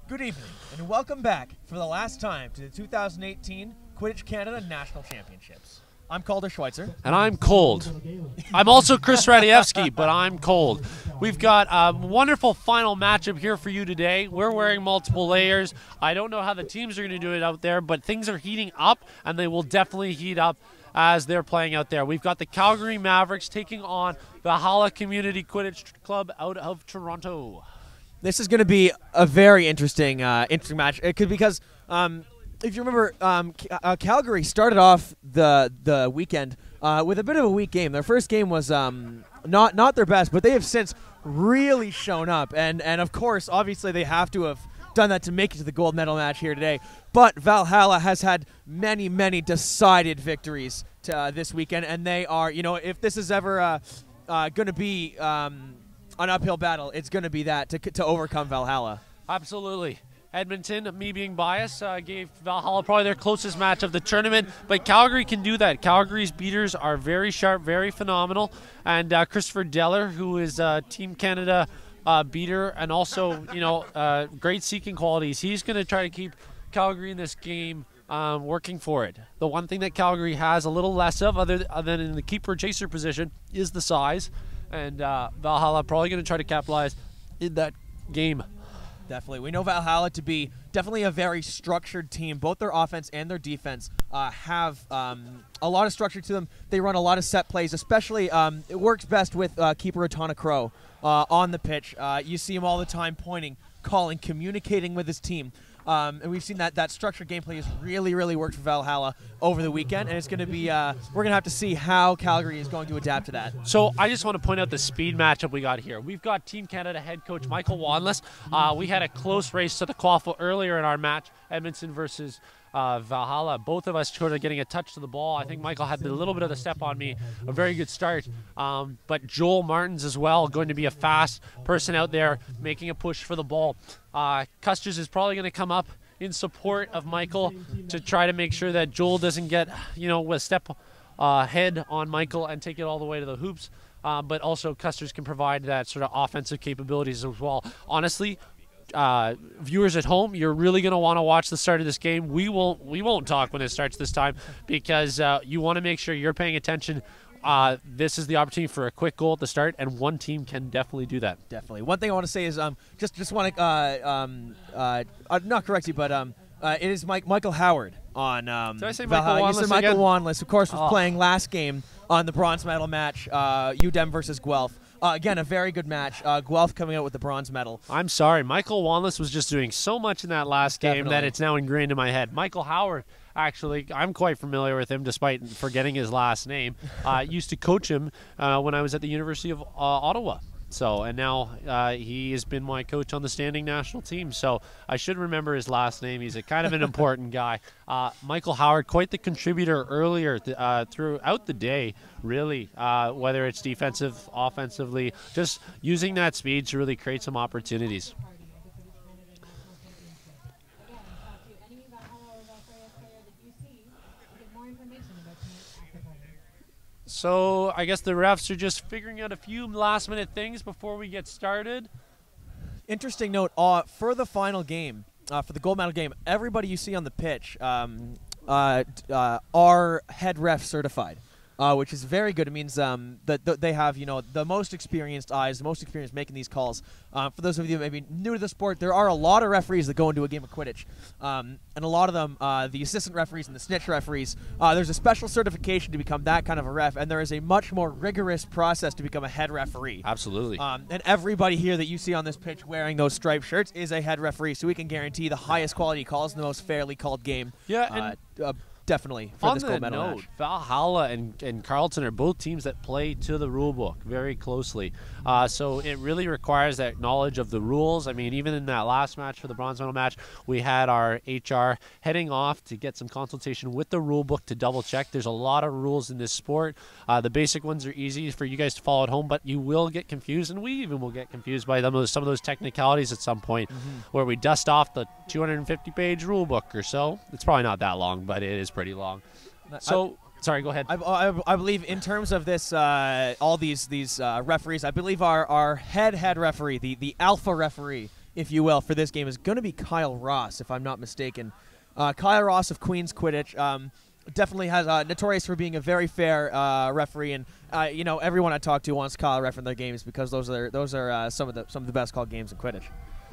Good evening, and welcome back for the last time to the 2018 Quidditch Canada National Championships. I'm Calder Schweitzer. And I'm cold. I'm also Chris Radievsky, but I'm cold. We've got a wonderful final matchup here for you today. We're wearing multiple layers. I don't know how the teams are going to do it out there, but things are heating up, and they will definitely heat up as they're playing out there. We've got the Calgary Mavericks taking on the Valhalla Quidditch Club out of Toronto. This is going to be a very interesting match. It could because if you remember, Calgary started off the weekend with a bit of a weak game. Their first game was not their best, but they have since really shown up. And of course, obviously, they have to have done that to make it to the gold medal match here today. But Valhalla has had many, many decided victories this weekend, and they are, if this is ever going to be an uphill battle, it's going to be that to overcome Valhalla. Absolutely. Edmonton, me being biased, gave Valhalla probably their closest match of the tournament, but Calgary can do that. Calgary's beaters are very sharp, very phenomenal, and Christopher Deller, who is Team Canada beater and also, great seeking qualities, he's going to try to keep Calgary in this game working for it. The one thing that Calgary has a little less of, other than in the keeper-chaser position, is the size. And Valhalla probably going to try to capitalize in that game. Definitely. We know Valhalla to be definitely a very structured team. Both their offense and their defense have a lot of structure to them. They run a lot of set plays, especially it works best with keeper Otana Crow on the pitch. You see him all the time pointing, calling, communicating with his team. And we've seen that structured gameplay has really worked for Valhalla over the weekend, and it's going to be we're going to have to see how Calgary is going to adapt to that. So I just want to point out the speed matchup we got here. We've got Team Canada head coach Michael Wanless. We had a close race to the qualifier earlier in our match, Edmonton versus Valhalla. Both of us sort of getting a touch to the ball. I think Michael had a little bit of the step on me, a very good start. But Joel Martins as well, going to be a fast person out there making a push for the ball. Custers is probably going to come up in support of Michael to try to make sure that Joel doesn't get, a step ahead on Michael and take it all the way to the hoops. But also Custers can provide that sort of offensive capabilities as well. Honestly, viewers at home, you're really going to want to watch the start of this game. We won't talk when it starts this time because you want to make sure you're paying attention. This is the opportunity for a quick goal at the start, and one team can definitely do that. Definitely. One thing I want to say is just want to not correct you, but it is Michael Howard on Did I say Valhalla. Michael Wanless? You said Michael Wanless, of course, was playing last game on the bronze medal match, UDEM versus Guelph. Again, a very good match. Guelph coming out with the bronze medal. I'm sorry. Michael Wanless was just doing so much in that last game that it's now ingrained in my head. Michael Howard, actually, I'm quite familiar with him despite forgetting his last name. I used to coach him when I was at the University of Ottawa. And now he has been my coach on the standing national team. So I should remember his last name. He's a kind of an important guy. Michael Howard, quite the contributor earlier throughout the day, really, whether it's defensive, offensively, just using that speed to really create some opportunities. So I guess the refs are just figuring out a few last-minute things before we get started. Interesting note, for the final game, for the gold medal game, everybody you see on the pitch are head ref certified, which is very good. It means that they have, the most experienced eyes, the most experience making these calls. For those of you maybe new to the sport, there are a lot of referees that go into a game of Quidditch. And a lot of them, the assistant referees and the snitch referees, there's a special certification to become that kind of a ref, and there is a much more rigorous process to become a head referee. Absolutely. And everybody here that you see on this pitch wearing those striped shirts is a head referee, so we can guarantee the highest quality calls in the most fairly called game. Yeah, definitely for this gold medal match. Valhalla and Carleton are both teams that play to the rule book very closely. So it really requires that knowledge of the rules. I mean, even in that last match for the bronze medal match, we had our HR heading off to get some consultation with the rule book to double check. There's a lot of rules in this sport. The basic ones are easy for you guys to follow at home, but you will get confused, and we even will get confused by some of those technicalities at some point where we dust off the 250-page rule book or so. It's probably not that long, but it is pretty long. So sorry, go ahead. I believe in terms of this, all these referees, I believe our head referee, the alpha referee, if you will, for this game is going to be Kyle Ross, if I'm not mistaken. Kyle Ross of Queens Quidditch definitely has notorious for being a very fair referee, and you know, everyone I talk to wants Kyle ref in their games because those are some of the best called games in Quidditch.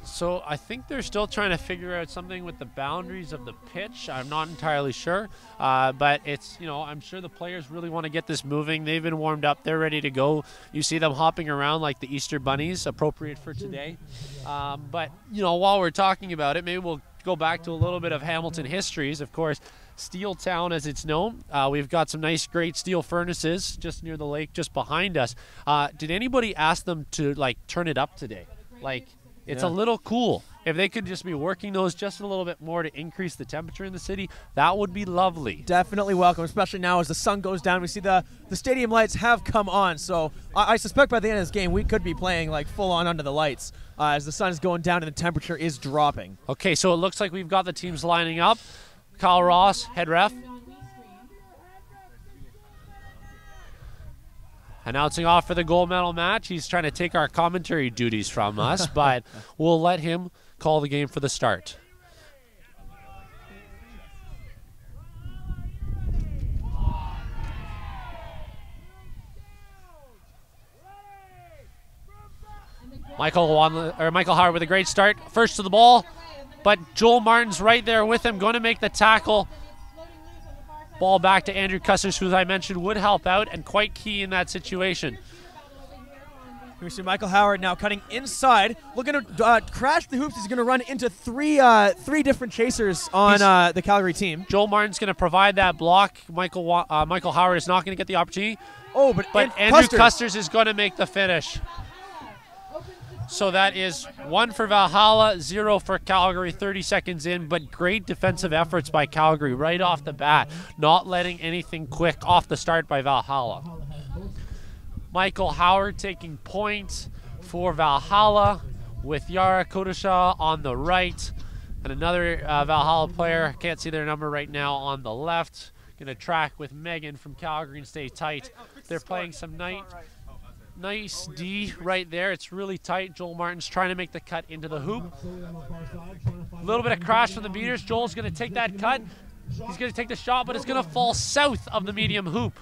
So I think they're still trying to figure out something with the boundaries of the pitch. I'm not entirely sure, but it's, you know, I'm sure the players really want to get this moving. They've been warmed up. They're ready to go. You see them hopping around like the Easter bunnies, appropriate for today. But, you know, while we're talking about it, maybe we'll go back to a little bit of Hamilton histories. Of course, Steel Town as it's known. We've got some nice, great steel furnaces just near the lake, just behind us. Did anybody ask them to, like, turn it up today? Like, it's a little cool. If they could just be working those just a little bit more to increase the temperature in the city, that would be lovely. Definitely welcome, especially now as the sun goes down. We see the stadium lights have come on, so I suspect by the end of this game we could be playing like full on under the lights as the sun is going down and the temperature is dropping. Okay, so it looks like we've got the teams lining up. Kyle Ross, head ref. Announcing off for the gold medal match. He's trying to take our commentary duties from us, but we'll let him call the game for the start. Michael Howard with a great start. First to the ball, but Joel Martin's right there with him, going to make the tackle. Ball back to Andrew Custers, who, as I mentioned, would help out and quite key in that situation. We see Michael Howard now cutting inside, looking to crash the hoops. He's going to run into three different chasers on the Calgary team. Joel Martin's going to provide that block. Michael Howard is not going to get the opportunity. Oh, but Andrew Custers is going to make the finish. So that is 1 for Valhalla, 0 for Calgary, 30 seconds in, but great defensive efforts by Calgary right off the bat, not letting anything quick off the start by Valhalla. Michael Howard taking points for Valhalla with Yara Kodasha on the right, and another Valhalla player, can't see their number right now, on the left. Going to track with Megan from Calgary and stay tight. They're playing some nice D right there. It's really tight. Joel Martin's trying to make the cut into the hoop. A little bit of crash from the beaters. Joel's going to take that cut. He's going to take the shot, but it's going to fall south of the medium hoop.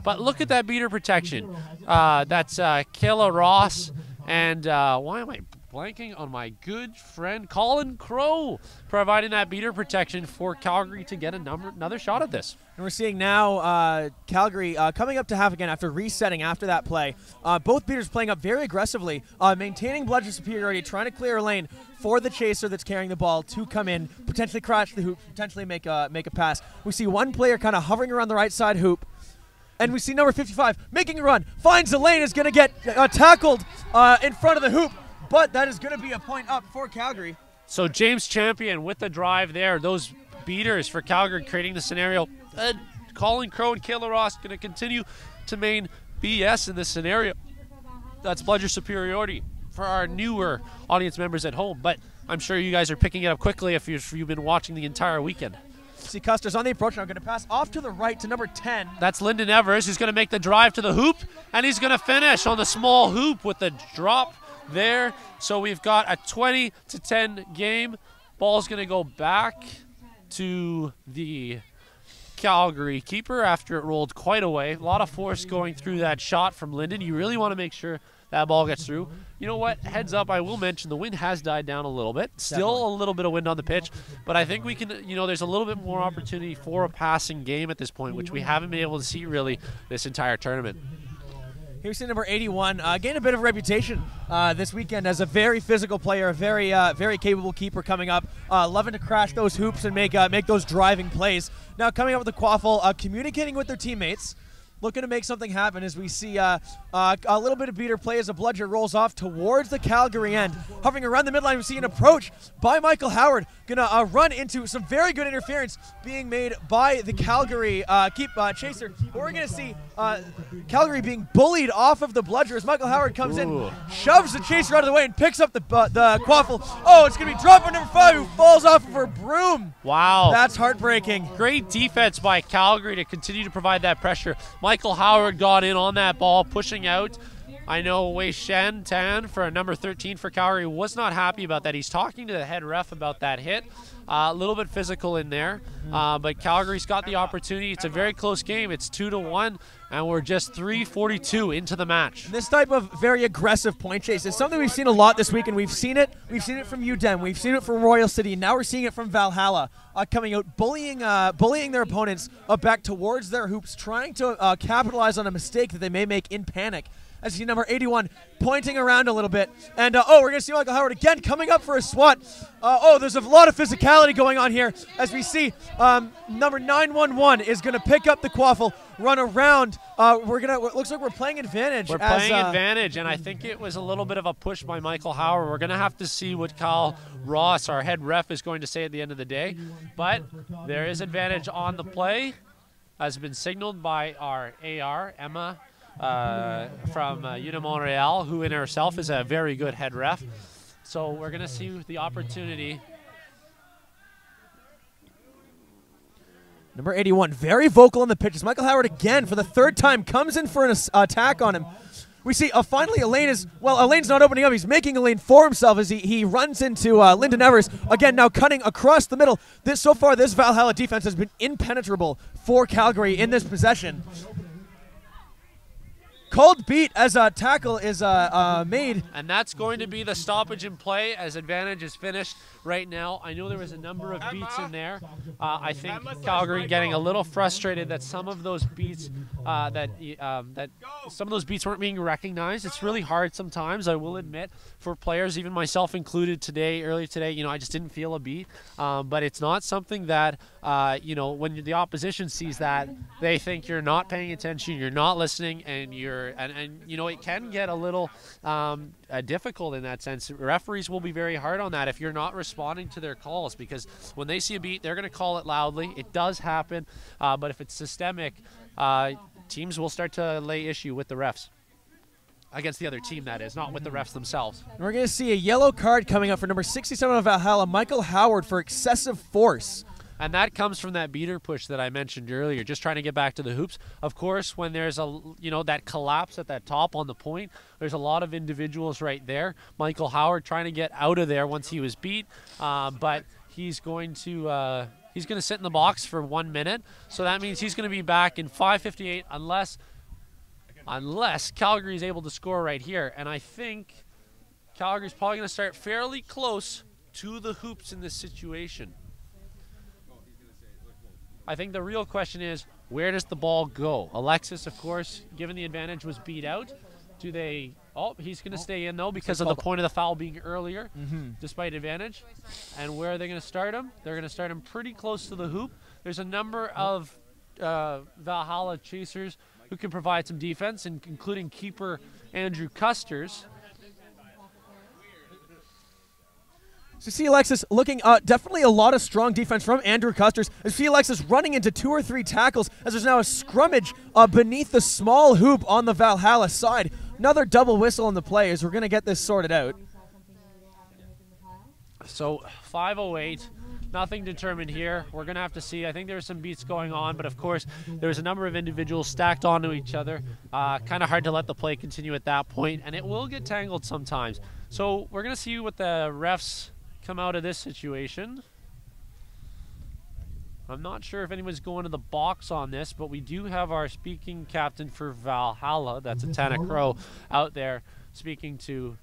But look at that beater protection. That's Kayla Ross and why am I blanking on my good friend Colin Crow providing that beater protection for Calgary to get another shot at this. And we're seeing now Calgary coming up to half again after resetting after that play. Both beaters playing up very aggressively, maintaining bludger superiority, trying to clear a lane for the chaser that's carrying the ball to come in, potentially crash the hoop, potentially make a pass. We see one player kind of hovering around the right side hoop. And we see number 55 making a run, finds the lane, is going to get tackled in front of the hoop. But that is going to be a point up for Calgary. So James Champion with the drive there. Those beaters for Calgary creating the scenario. Colin Crow and Kayla Ross going to continue to main BS in this scenario. That's bludger superiority for our newer audience members at home. But I'm sure you guys are picking it up quickly if you've been watching the entire weekend. See Custer's on the approach now, going to pass off to the right to number 10. That's Lyndon Evers, who's going to make the drive to the hoop, and he's going to finish on the small hoop with the drop there. So we've got a 20-10 game. Ball's going to go back to the Calgary keeper after it rolled quite a way. A lot of force going through that shot from Lyndon. You really want to make sure that ball gets through. You know what? Heads up, I will mention the wind has died down a little bit. Still a little bit of wind on the pitch, but I think we can, there's a little bit more opportunity for a passing game at this point, which we haven't been able to see really this entire tournament. Here we see number 81 gain a bit of reputation this weekend as a very physical player, a very capable keeper coming up, loving to crash those hoops and make those driving plays. Now coming up with the quaffle, communicating with their teammates, looking to make something happen as we see a little bit of beater play as a bludger rolls off towards the Calgary end. Hovering around the midline, we see an approach by Michael Howard. Gonna run into some very good interference being made by the Calgary chaser. But we're gonna see Calgary being bullied off of the bludger as Michael Howard comes in, shoves the chaser out of the way and picks up the quaffle. Oh, it's gonna be dropped by number 5 who falls off of her broom. Wow. That's heartbreaking. Great defense by Calgary to continue to provide that pressure. Michael Howard got in on that ball, pushing out. I know Wei Shen Tan for number 13 for Calgary was not happy about that. He's talking to the head ref about that hit. A little bit physical in there, but Calgary's got the opportunity. It's a very close game. It's 2-1, and we're just 3:42 into the match. This type of very aggressive point chase is something we've seen a lot this week, and we've seen it from UDEM, we've seen it from Royal City, and now we're seeing it from Valhalla, coming out, bullying their opponents back towards their hoops, trying to capitalize on a mistake that they may make in panic. As you see number 81 pointing around a little bit. And, we're going to see Michael Howard again coming up for a swat. There's a lot of physicality going on here. As we see, number 911 is going to pick up the quaffle, run around. Looks like we're playing advantage. We're playing advantage, and I think it was a little bit of a push by Michael Howard. We're going to have to see what Kyle Ross, our head ref, is going to say at the end of the day. But there is advantage on the play, as been signaled by our AR, Emma, from UBC de Montréal, who in herself is a very good head ref. So we're going to see the opportunity. Number 81, very vocal on the pitches. Michael Howard again for the third time comes in for an attack on him. We see finally Elaine's not opening up. He's making a lane for himself as he runs into Lyndon Evers. Again, now cutting across the middle. So far, this Valhalla defense has been impenetrable for Calgary in this possession. Called beat as a tackle is made. And that's going to be the stoppage in play as advantage is finished right now. I know there was a number of beats in there. I think Calgary getting a little frustrated that some of those beats weren't being recognized. It's really hard sometimes, I will admit, for players, even myself included earlier today, I just didn't feel a beat. But it's not something that, when the opposition sees that, they think you're not paying attention, you're not listening, and it can get a little difficult in that sense. Referees will be very hard on that if you're not responding to their calls, because when they see a beat, they're going to call it loudly. It does happen, but if it's systemic, teams will start to lay issue with the refs. Against the other team, that is, not with the refs themselves. We're going to see a yellow card coming up for number 67 of Valhalla, Michael Howard, for excessive force. And that comes from that beater push that I mentioned earlier, just trying to get back to the hoops. Of course, when there's that collapse at that top on the point, there's a lot of individuals right there. Michael Howard trying to get out of there once he was beat, but he's going to sit in the box for 1 minute. So that means he's going to be back in 5:58 unless Calgary is able to score right here. And I think Calgary's probably going to start fairly close to the hoops in this situation. I think the real question is, where does the ball go? Alexis, of course, given the advantage, was beat out. Do they... Oh, he's going to stay in, though, because of the point of the foul being earlier, despite advantage. And where are they going to start him? They're going to start him pretty close to the hoop. There's a number of Valhalla chasers who can provide some defense, including keeper Andrew Custers. So see Alexis looking, definitely a lot of strong defense from Andrew Custers. As see Alexis running into 2 or 3 tackles as there's now a scrummage beneath the small hoop on the Valhalla side. Another double whistle in the play as we're going to get this sorted out. So 5:08, nothing determined here. We're going to have to see. I think there's some beats going on, but of course there's a number of individuals stacked onto each other. Kind of hard to let the play continue at that point, and it will get tangled sometimes. So we're going to see what the refs come out of this situation. I'm not sure if anyone's going to the box on this, but we do have our speaking captain for Valhalla, that's Atana Crow, out there speaking to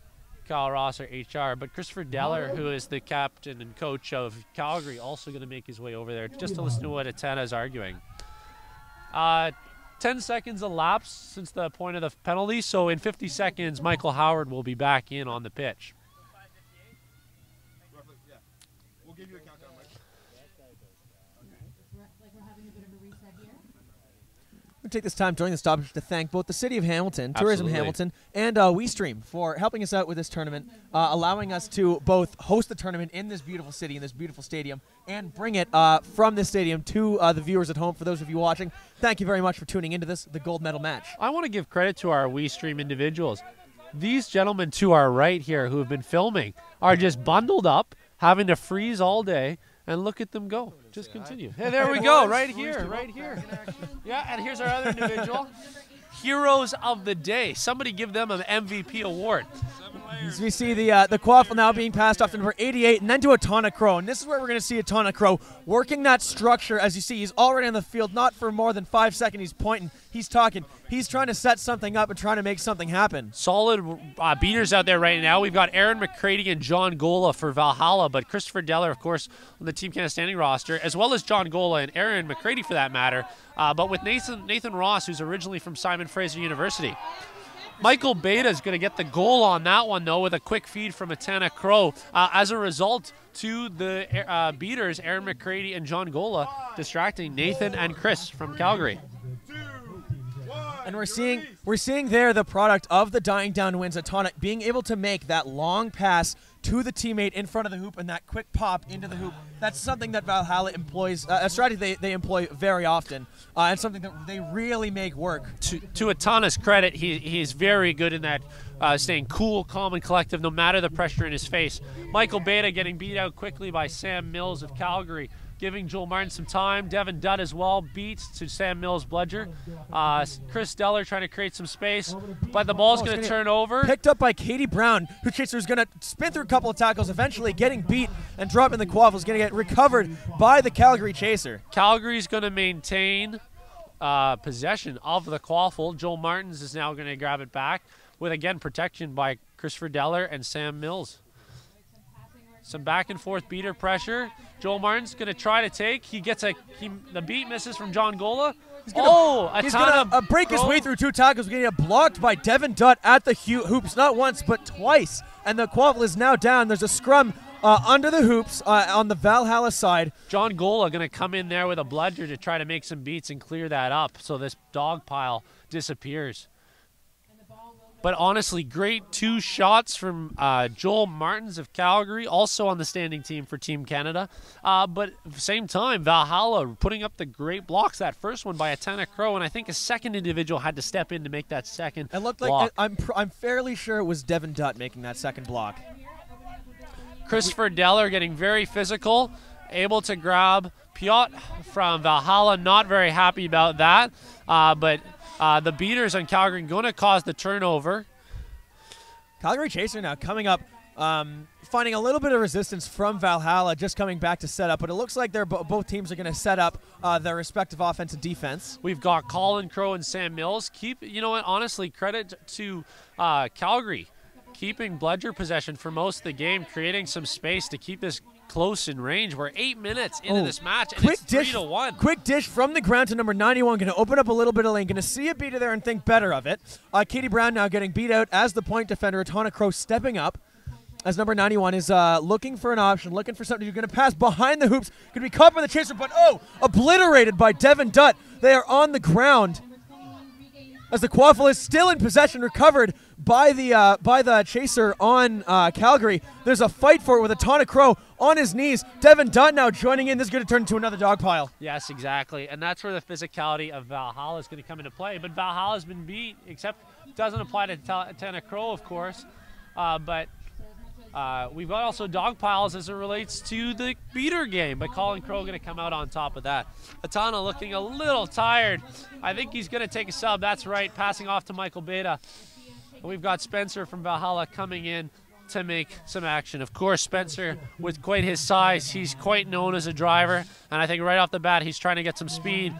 Kyle Ross or HR. But Christopher Deller, who is the captain and coach of Calgary, also going to make his way over there just to listen to what Atana is arguing. 10 seconds elapsed since the point of the penalty, so in 50 seconds, Michael Howard will be back in on the pitch. Give you a countdown, Mike. I'm going to take this time during the stoppage to thank both the City of Hamilton, Tourism Hamilton, and WeeStreem for helping us out with this tournament, allowing us to both host the tournament in this beautiful city, in this beautiful stadium, and bring it from this stadium to the viewers at home. For those of you watching, thank you very much for tuning into this, the gold medal match. I want to give credit to our WeeStream individuals. These gentlemen to our right here who have been filming are just bundled up, having to freeze all day, and look at them go. Just continue. Hey, there we go, right here, right here. Yeah, and here's our other individual. heroes of the day. Somebody give them an MVP award. As we see the quaffle now being passed off to number 88 and then to Atana Crow. And this is where we're going to see Atana Crow working that structure. As you see, he's already on the field, not for more than 5 seconds. He's pointing, he's talking. He's trying to set something up and trying to make something happen. Solid beaters out there right now. We've got Aaron McCready and John Gola for Valhalla, but Christopher Deller, of course, on the Team Canada standing roster, as well as John Gola and Aaron McCready for that matter, but with Nathan Ross, who's originally from Simon Fraser University. Michael Beta is going to get the goal on that one, though, with a quick feed from Atana Crow. As a result, to the beaters, Aaron McCready and John Gola, distracting Nathan and Chris from Calgary. And we're seeing there the product of the dying down wins, Atana being able to make that long pass to the teammate in front of the hoop and that quick pop into the hoop. That's something that Valhalla employs, a strategy they employ very often, and something that they really make work. To Atana's credit, he's very good in that, staying cool, calm, and collective no matter the pressure in his face. Michael Beta getting beat out quickly by Sam Mills of Calgary, giving Joel Martin some time. Devin Dutt as well beats to Sam Mills' bludger. Chris Deller trying to create some space, but the ball's going to turn over. Picked up by Katie Brown, who Chaser's going to spin through a couple of tackles, eventually getting beat and dropping the quaffle. Is going to get recovered by the Calgary Chaser. Calgary's going to maintain possession of the quaffle. Joel Martins is now going to grab it back with, again, protection by Christopher Deller and Sam Mills. Some back and forth beater pressure. Joel Martin's going to try to take. He gets the beat misses from John Gola. He's going to break his way through 2 tackles. He's going to get blocked by Devin Dutt at the hoops, not once but twice. And the quaffle is now down. There's a scrum under the hoops on the Valhalla side. John Gola going to come in there with a bludger to try to make some beats and clear that up so this dog pile disappears. But honestly, great 2 shots from Joel Martins of Calgary, also on the standing team for Team Canada. But at the same time, Valhalla putting up the great blocks. That first one by Atana Crow, and I think a second individual had to step in to make that second block. It looked like, I'm fairly sure it was Devin Dutt making that second block. Christopher Deller getting very physical, able to grab Piotr from Valhalla. Not very happy about that, but the beaters on Calgary going to cause the turnover. Calgary Chaser now coming up, finding a little bit of resistance from Valhalla, just coming back to set up. But it looks like both teams are going to set up their respective offense and defense. We've got Colin Crow and Sam Mills. You know what? Honestly, credit to Calgary, keeping bludger possession for most of the game, creating some space to keep this close in range. We're 8 minutes into this match, and it's 3-1. Quick dish from the ground to number 91. Going to open up a little bit of lane. Going to see a beater there and think better of it. Katie Brown now getting beat out as the point defender. Atana Crow stepping up as number 91 is looking for an option, looking for something. You're going to pass behind the hoops. Going to be caught by the Chaser, but obliterated by Devin Dutt. They are on the ground as the quaffle is still in possession, recovered by the Chaser on Calgary. There's a fight for it with Atana Crow on his knees. Devin Dutt now joining in. This is going to turn into another dog pile. Yes, exactly. And that's where the physicality of Valhalla is going to come into play. But Valhalla's been beat, except it doesn't apply to Atana Crow, of course. But we've got also dog piles as it relates to the beater game. But Colin Crow going to come out on top of that. Atana looking a little tired. I think he's going to take a sub. That's right, passing off to Michael Beta. We've got Spencer from Valhalla coming in to make some action. Of course, Spencer, with quite his size, he's quite known as a driver, and I think right off the bat he's trying to get some speed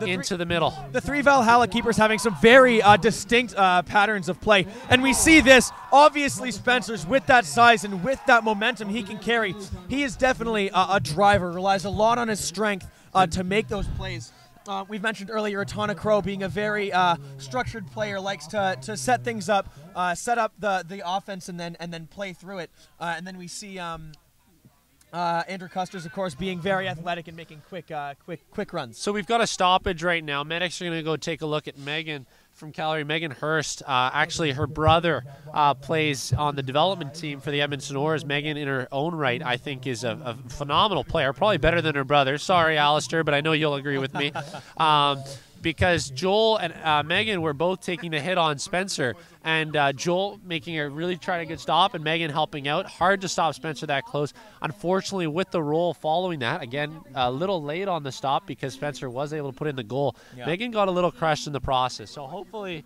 into the middle. The 3 Valhalla keepers having some very distinct patterns of play, and we see this. Obviously, Spencer's with that size and with that momentum he can carry. He is definitely a driver, relies a lot on his strength to make those plays. We've mentioned earlier Atana Crow being a very structured player, likes to set things up, set up the offense and then play through it. And then we see Andrew Custers, of course, being very athletic and making quick runs. So we've got a stoppage right now. Medics are going to go take a look at Megan from Calgary. Megan Hurst, actually her brother plays on the development team for the Edmonton Aurors. Megan, in her own right, I think is a phenomenal player, probably better than her brother. Sorry, Alistair, but I know you'll agree with me. because Joel and Megan were both taking the hit on Spencer, and Joel making a really trying to get stop, and Megan helping out. Hard to stop Spencer that close. Unfortunately, with the roll following that, again, a little late on the stop because Spencer was able to put in the goal. Yeah. Megan got a little crushed in the process, so hopefully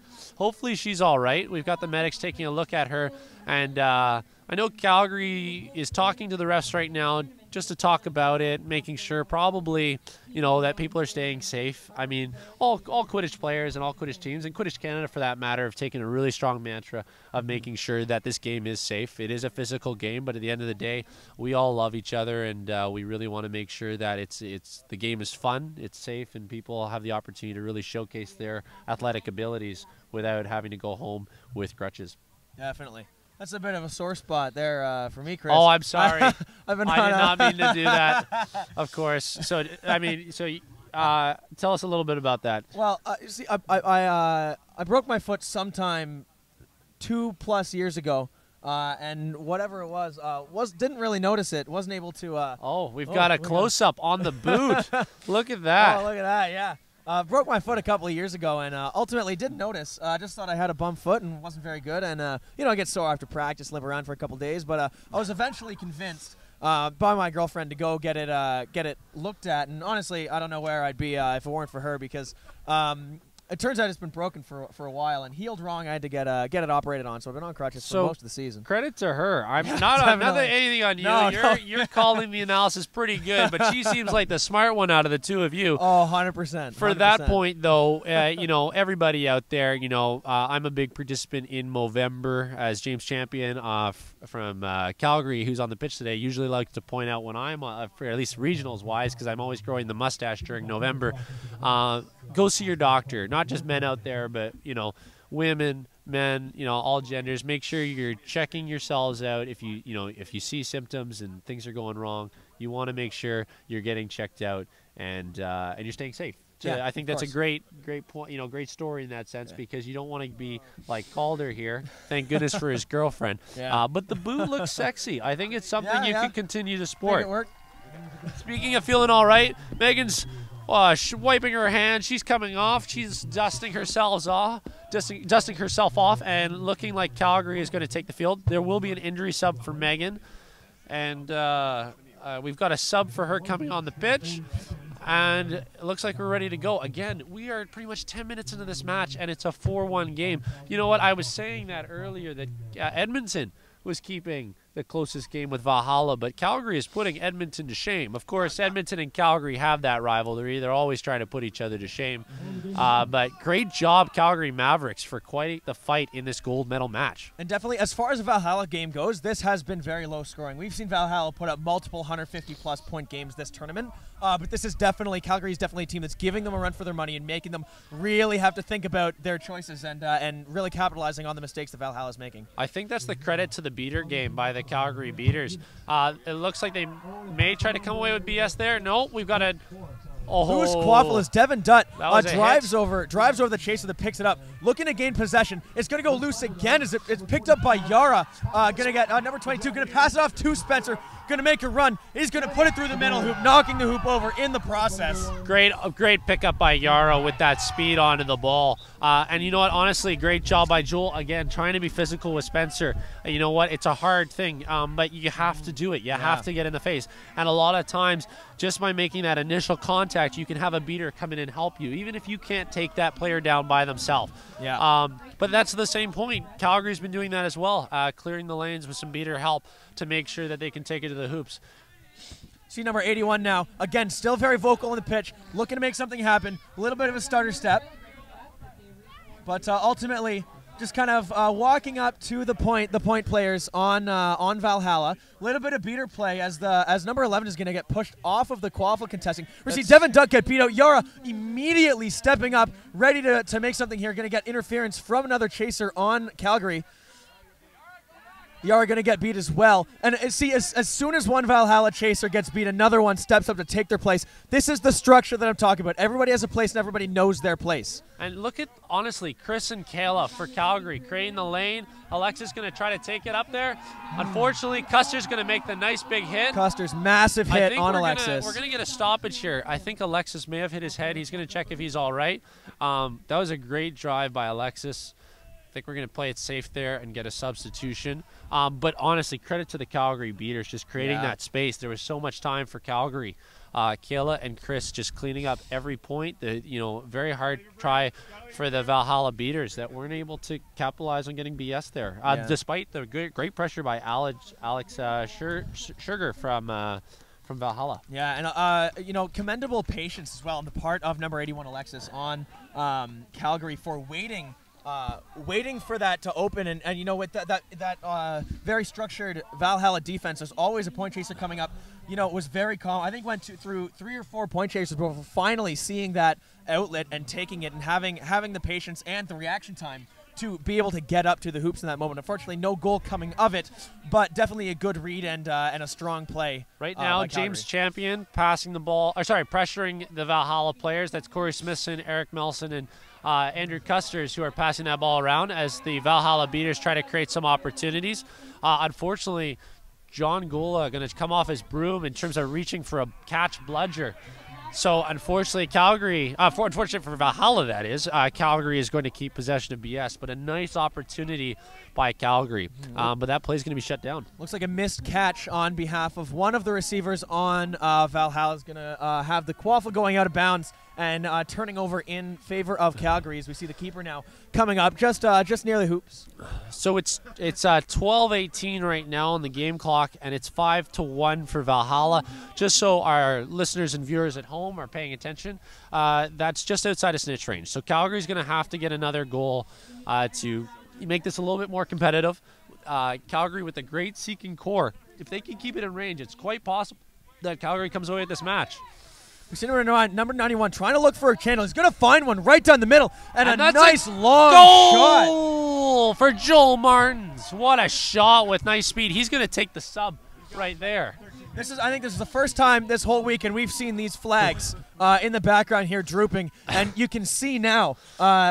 she's all right. We've got the medics taking a look at her, and I know Calgary is talking to the refs right now just to talk about it, making sure probably, that people are staying safe. I mean, all Quidditch players and all Quidditch teams, and Quidditch Canada for that matter, have taken a really strong mantra of making sure that this game is safe. It is a physical game, but at the end of the day, we all love each other, and we really want to make sure that the game is fun, it's safe, and people have the opportunity to really showcase their athletic abilities without having to go home with crutches. Definitely. That's a bit of a sore spot there for me, Chris. Oh, I'm sorry. I did not mean to do that, of course. So, tell us a little bit about that. Well, see, I broke my foot sometime 2+ years ago, and whatever it was didn't really notice it. Wasn't able to. We've got a close-up on the boot. Look at that. Oh, look at that, yeah. Broke my foot a couple of years ago, and ultimately didn't notice. Just thought I had a bum foot and wasn't very good. And I get sore after practice, limp around for a couple of days. But I was eventually convinced by my girlfriend to go get it looked at. And honestly, I don't know where I'd be if it weren't for her, because it turns out it's been broken for a while and healed wrong. I had to get it operated on, so I've been on crutches for most of the season. Credit to her. I'm not anything on you. No, you're calling the analysis pretty good, but she seems like the smart one out of the two of you. Oh, 100%. For that point, though, everybody out there, I'm a big participant in Movember, as James Champion from Calgary, who's on the pitch today, usually likes to point out when I'm, for at least regionals-wise, because I'm always growing the mustache during November, go see your doctor. Not just men out there, but women, men, all genders. Make sure you're checking yourselves out. If you see symptoms and things are going wrong, you want to make sure you're getting checked out and you're staying safe. So yeah, I think that's a great point, great story in that sense, because you don't want to be like Calder here. Thank goodness for his girlfriend. Yeah. But the boot looks sexy. I think it's something you can continue to sport. Make it work. Speaking of feeling all right, Megan's wiping her hands. She's coming off. She's dusting herself off, and looking like Calgary is going to take the field. There will be an injury sub for Megan, and we've got a sub for her coming on the pitch. And it looks like we're ready to go. Again, we are pretty much 10 minutes into this match, and it's a 4-1 game. You know what? I was saying that earlier, that Edmonton was keeping the closest game with Valhalla, but Calgary is putting Edmonton to shame. Of course, Edmonton and Calgary have that rivalry. They're always trying to put each other to shame. But great job, Calgary Mavericks, for quite the fight in this gold medal match. And definitely, as far as the Valhalla game goes, this has been very low scoring. We've seen Valhalla put up multiple 150-plus point games this tournament, but this is Calgary is definitely a team that's giving them a run for their money and making them really have to think about their choices and really capitalizing on the mistakes that Valhalla is making. I think that's the credit to the beater game by the Calgary Beaters. It looks like they may try to come away with BS there. No, we've got a... Who's Quaffless? Devin Dutt drives over the chaser that picks it up, looking to gain possession. It's going to go loose again as it's picked up by Yara. Going to get number 22, going to pass it off to Spencer. Going to make a run. He's going to put it through the middle hoop, knocking the hoop over in the process. Great pickup by Yara with that speed onto the ball. And you know what? Honestly, great job by Joel. Again, trying to be physical with Spencer. You know what? It's a hard thing, but you have to do it. You have to get in the face. And a lot of times, just by making that initial contact, you can have a beater come in and help you, even if you can't take that player down by themselves. Yeah. But that's the same point. Calgary's been doing that as well, clearing the lanes with some beater help to make sure that they can take it to the hoops. See number 81 now. Again, still very vocal on the pitch, looking to make something happen. A little bit of a starter step. But ultimately, just kind of walking up to the point players on Valhalla. A little bit of beater play as number 11 is going to get pushed off of the Quaffle contesting. We see Devin Dutt get beat out. Yara immediately stepping up, ready to make something here. Going to get interference from another chaser on Calgary. are going to get beat as well. And see, as soon as one Valhalla Chaser gets beat, another one steps up to take their place. This is the structure that I'm talking about. Everybody has a place and everybody knows their place. And look at, honestly, Chris and Kayla for Calgary creating the lane. Alexis going to try to take it up there. Unfortunately, Custer's going to make the nice big hit. Custer's massive hit on Alexis. We're going to get a stoppage here. I think Alexis may have hit his head. He's going to check if he's all right. That was a great drive by Alexis. I think we're going to play it safe there and get a substitution. But honestly, credit to the Calgary beaters just creating that space. There was so much time for Calgary. Kayla and Chris just cleaning up every point. Very hard try for the Valhalla beaters that weren't able to capitalize on getting BS there, despite the great pressure by Alex Sugar from Valhalla. Yeah, and commendable patience as well on the part of number 81 Alexis on Calgary for waiting for that to open, and with that very structured Valhalla defense, there's always a point chaser coming up. It was very calm. I think went through 3 or 4 point chasers before finally seeing that outlet and taking it and having the patience and the reaction time to be able to get up to the hoops in that moment. Unfortunately, no goal coming of it, but definitely a good read and a strong play. Right now, James Champion passing the ball, pressuring the Valhalla players. That's Corey Smithson, Eric Melson, and Andrew Custers, who are passing that ball around as the Valhalla beaters try to create some opportunities. Unfortunately, John Gola going to come off his broom in terms of reaching for a catch bludger. So unfortunately, Calgary, unfortunate for Valhalla, that is, Calgary is going to keep possession of BS, but a nice opportunity by Calgary. But that play is going to be shut down. Looks like a missed catch on behalf of one of the receivers on Valhalla is going to have the quaffle going out of bounds and turning over in favor of Calgary as we see the keeper now coming up just near the hoops. So it's 12:18 right now on the game clock, and it's 5-1 for Valhalla. Just so our listeners and viewers at home are paying attention, that's just outside of snitch range. So Calgary's going to have to get another goal to make this a little bit more competitive. Calgary with a great seeking core. If they can keep it in range, it's quite possible that Calgary comes away with this match. We see number 91 trying to look for a channel. He's going to find one right down the middle. And a nice long shot for Joel Martins. What a shot with nice speed. He's going to take the sub right there. I think this is the first time this whole weekend we've seen these flags in the background here drooping, and you can see now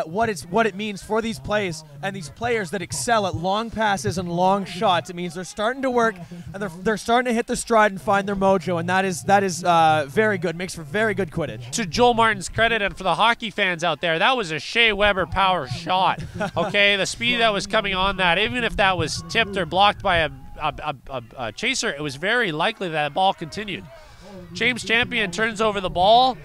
what it means for these plays and these players that excel at long passes and long shots. It means they're starting to work and they're starting to hit their stride and find their mojo, and that is very good. Makes for very good Quidditch. To Joel Martin's credit, and for the hockey fans out there, that was a Shea Weber power shot. Okay, the speed that was coming on that, even if that was tipped or blocked by a chaser, it was very likely that ball continued. James Champion turns over the ball,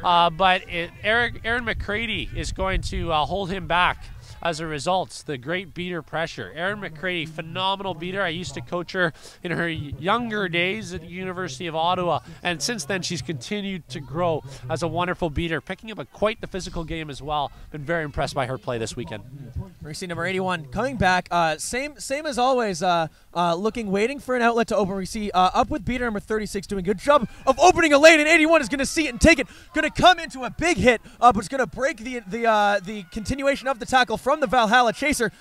but Aaron McCready is going to hold him back as a result. The great beater pressure. Aaron McCready, phenomenal beater. I used to coach her in her younger days at the University of Ottawa, and since then she's continued to grow as a wonderful beater, picking up quite the physical game as well. Been very impressed by her play this weekend. We see number 81 coming back. Same as always, waiting for an outlet to open. We see up with beater number 36 doing a good job of opening a lane, and 81 is going to see it and take it. Going to come into a big hit, but it's going to break the continuation of the tackle from the Valhalla Chaser.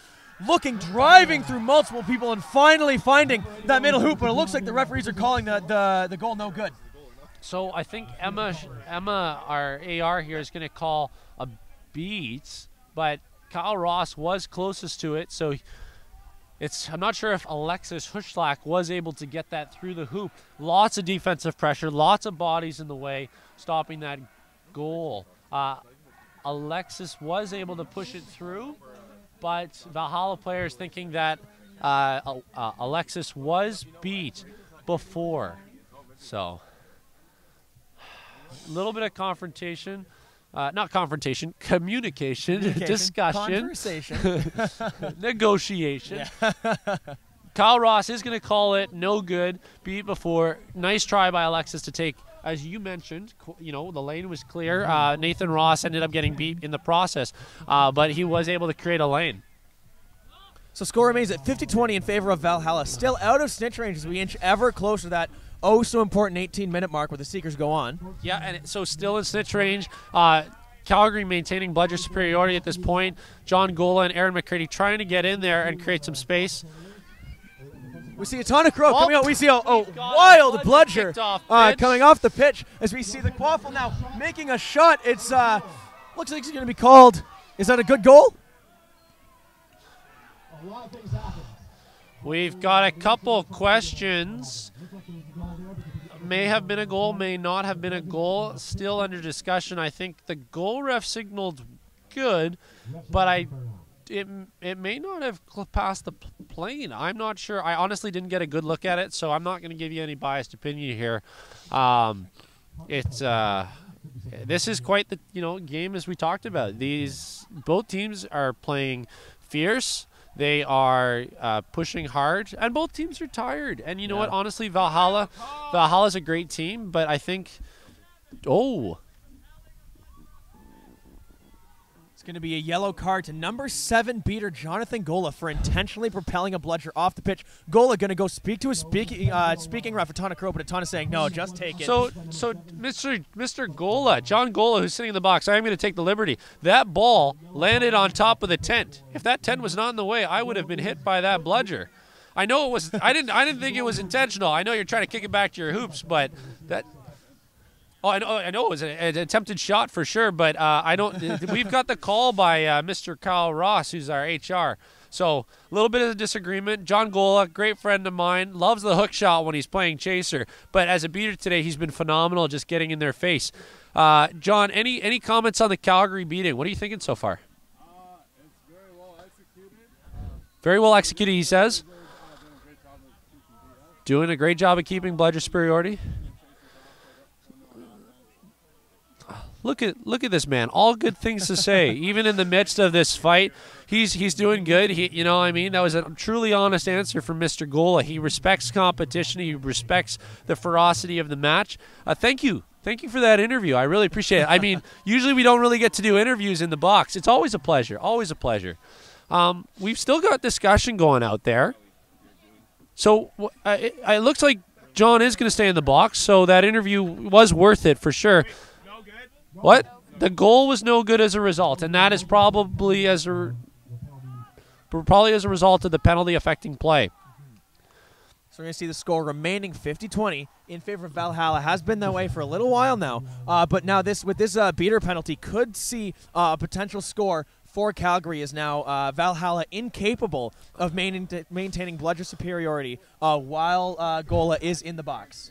Driving through multiple people and finally finding that middle hoop, but it looks like the referees are calling the goal no good. So I think Emma, our AR here, is going to call a beat, but Kyle Ross was closest to it, so I'm not sure if Alexis Huschlack was able to get that through the hoop. Lots of defensive pressure, lots of bodies in the way, stopping that goal. Alexis was able to push it through, but Valhalla players thinking that Alexis was beat before. So, a little bit of confrontation. Not confrontation, communication, discussion, conversation, negotiation. Yeah. Kyle Ross is going to call it no good, beat before. Nice try by Alexis to take, as you mentioned, the lane was clear. Nathan Ross ended up getting beat in the process, but he was able to create a lane. So score remains at 50-20 in favor of Valhalla. Still out of snitch range as we inch ever closer to that so important 18-minute mark where the Seekers go on. Yeah, and so still in snitch range. Calgary maintaining bludger superiority at this point. John Gola and Aaron McCready trying to get in there and create some space. We see a ton of crow coming out. We see a got wild a bludger kicked off pitch. coming off the pitch as we see the quaffle now making a shot. It's looks like it's going to be called. Is that a good goal? We've got a couple questions. May have been a goal, may not have been a goal. Still under discussion. I think the goal ref signaled good, but it may not have passed the plane. I'm not sure. I honestly didn't get a good look at it, so I'm not going to give you any biased opinion here. This is quite the game as we talked about. Both teams are playing fierce. They are pushing hard, and both teams are tired. And you know what? Honestly, Valhalla's a great team, but I think, it's going to be a yellow card to number 7 beater Jonathan Gola for intentionally propelling a bludger off the pitch. Gola going to go speak to his speaking ref, Atana Crow, but Atana saying, no, just take it. So Mr. Gola, John Gola, who's sitting in the box, I'm going to take the liberty. That ball landed on top of the tent. If that tent was not in the way, I would have been hit by that bludger. I know it was. I didn't think it was intentional. I know you're trying to kick it back to your hoops, but that. Oh, I know it was an attempted shot for sure, but I don't. We've got the call by Mr. Kyle Ross, who's our HR. So a little bit of a disagreement. John Gola, great friend of mine, loves the hook shot when he's playing chaser, but as a beater today, he's been phenomenal, just getting in their face. John, any comments on the Calgary beating? What are you thinking so far? It's very well executed. Very well executed, he says. Doing a great job of keeping bludger superiority. Look at this man. All good things to say. Even in the midst of this fight, he's doing good. That was a truly honest answer from Mr. Gola. He respects competition. He respects the ferocity of the match. Thank you. Thank you for that interview. I really appreciate it. I mean, usually we don't really get to do interviews in the box. It's always a pleasure. Always a pleasure. We've still got discussion going out there. So it looks like John is going to stay in the box, so that interview was worth it for sure. What? The goal was no good as a result, and that is probably as a result of the penalty affecting play. So we're going to see the score remaining 50-20 in favor of Valhalla. Has been that way for a little while now, but now with this beater penalty could see a potential score for Calgary is now Valhalla incapable of maintaining bludger superiority while Gola is in the box.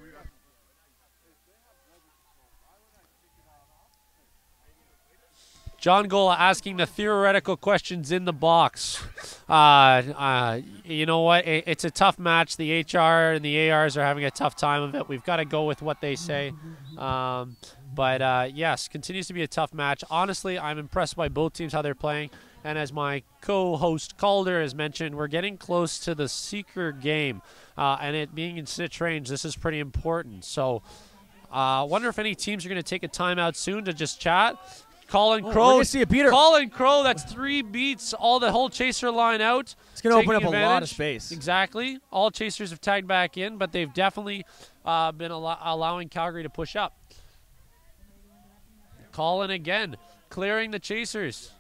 John Gola asking the theoretical questions in the box. You know what? It's a tough match. The HR and the ARs are having a tough time of it. We've got to go with what they say. But yes, continues to be a tough match. Honestly, I'm impressed by both teams, how they're playing. And as my co-host Calder has mentioned, we're getting close to the Seeker game. And it being in stitch range, this is pretty important. So I wonder if any teams are going to take a timeout soon to just chat. Colin Crow. We're going to see a beater. Colin Crow, that's 3 beats, the whole chaser line out. It's going to open up a lot of space. Exactly. All chasers have tagged back in, but they've definitely been allowing Calgary to push up. Colin again, clearing the chasers.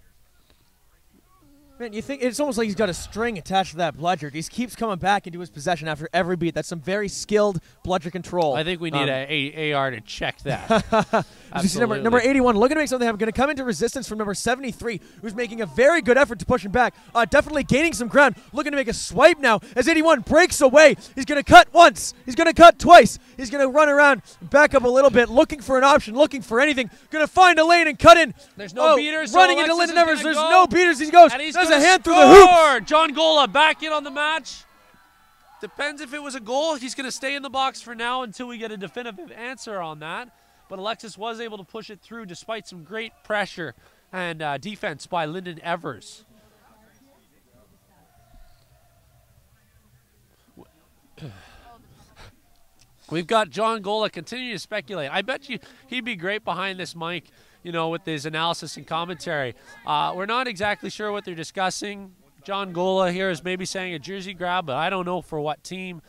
Man, you think it's almost like he's got a string attached to that bludger. He keeps coming back into his possession after every beat. That's some very skilled bludger control. I think we need an AR to check that. number 81 looking to make something happen. Going to come into resistance from number 73, who's making a very good effort to push him back. Definitely gaining some ground. Looking to make a swipe now as 81 breaks away. He's going to cut once. He's going to cut twice. He's going to run around, back up a little bit, looking for an option, looking for anything. Going to find a lane and cut in. There's no beaters. Running so into Alexis Lyndon Evers. There's go. no beaters. He goes. There's a hand through the hoop. John Gola back in on the match. Depends if it was a goal. He's going to stay in the box for now until we get a definitive answer on that. But Alexis was able to push it through despite some great pressure and defense by Lyndon Evers. We've got John Gola continuing to speculate. I bet you he'd be great behind this mic, with his analysis and commentary. We're not exactly sure what they're discussing. John Gola here is maybe saying a jersey grab, but I don't know for what team.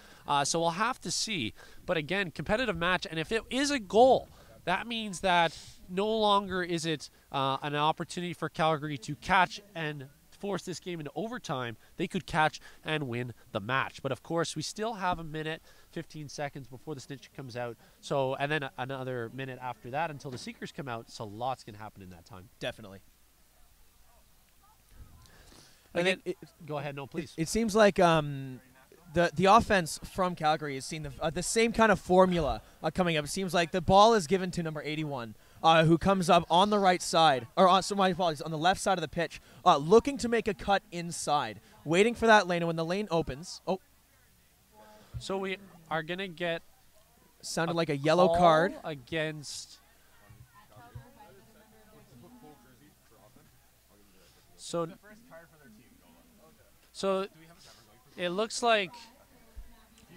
So we'll have to see. But again, competitive match, and if it is a goal, that means that no longer is it an opportunity for Calgary to catch and force this game into overtime, they could catch and win the match. But of course, we still have a minute, 15 seconds before the snitch comes out. So, and then another minute after that until the Seekers come out. So lots can happen in that time. Definitely. Again, go ahead. No, please. It seems like the offense from Calgary has seen the same kind of formula coming up. It seems like the ball is given to number 81, who comes up on the right side, or on the left side of the pitch, looking to make a cut inside, waiting for that lane. And when the lane opens, so we are going to get sounded like a yellow card against. So it looks like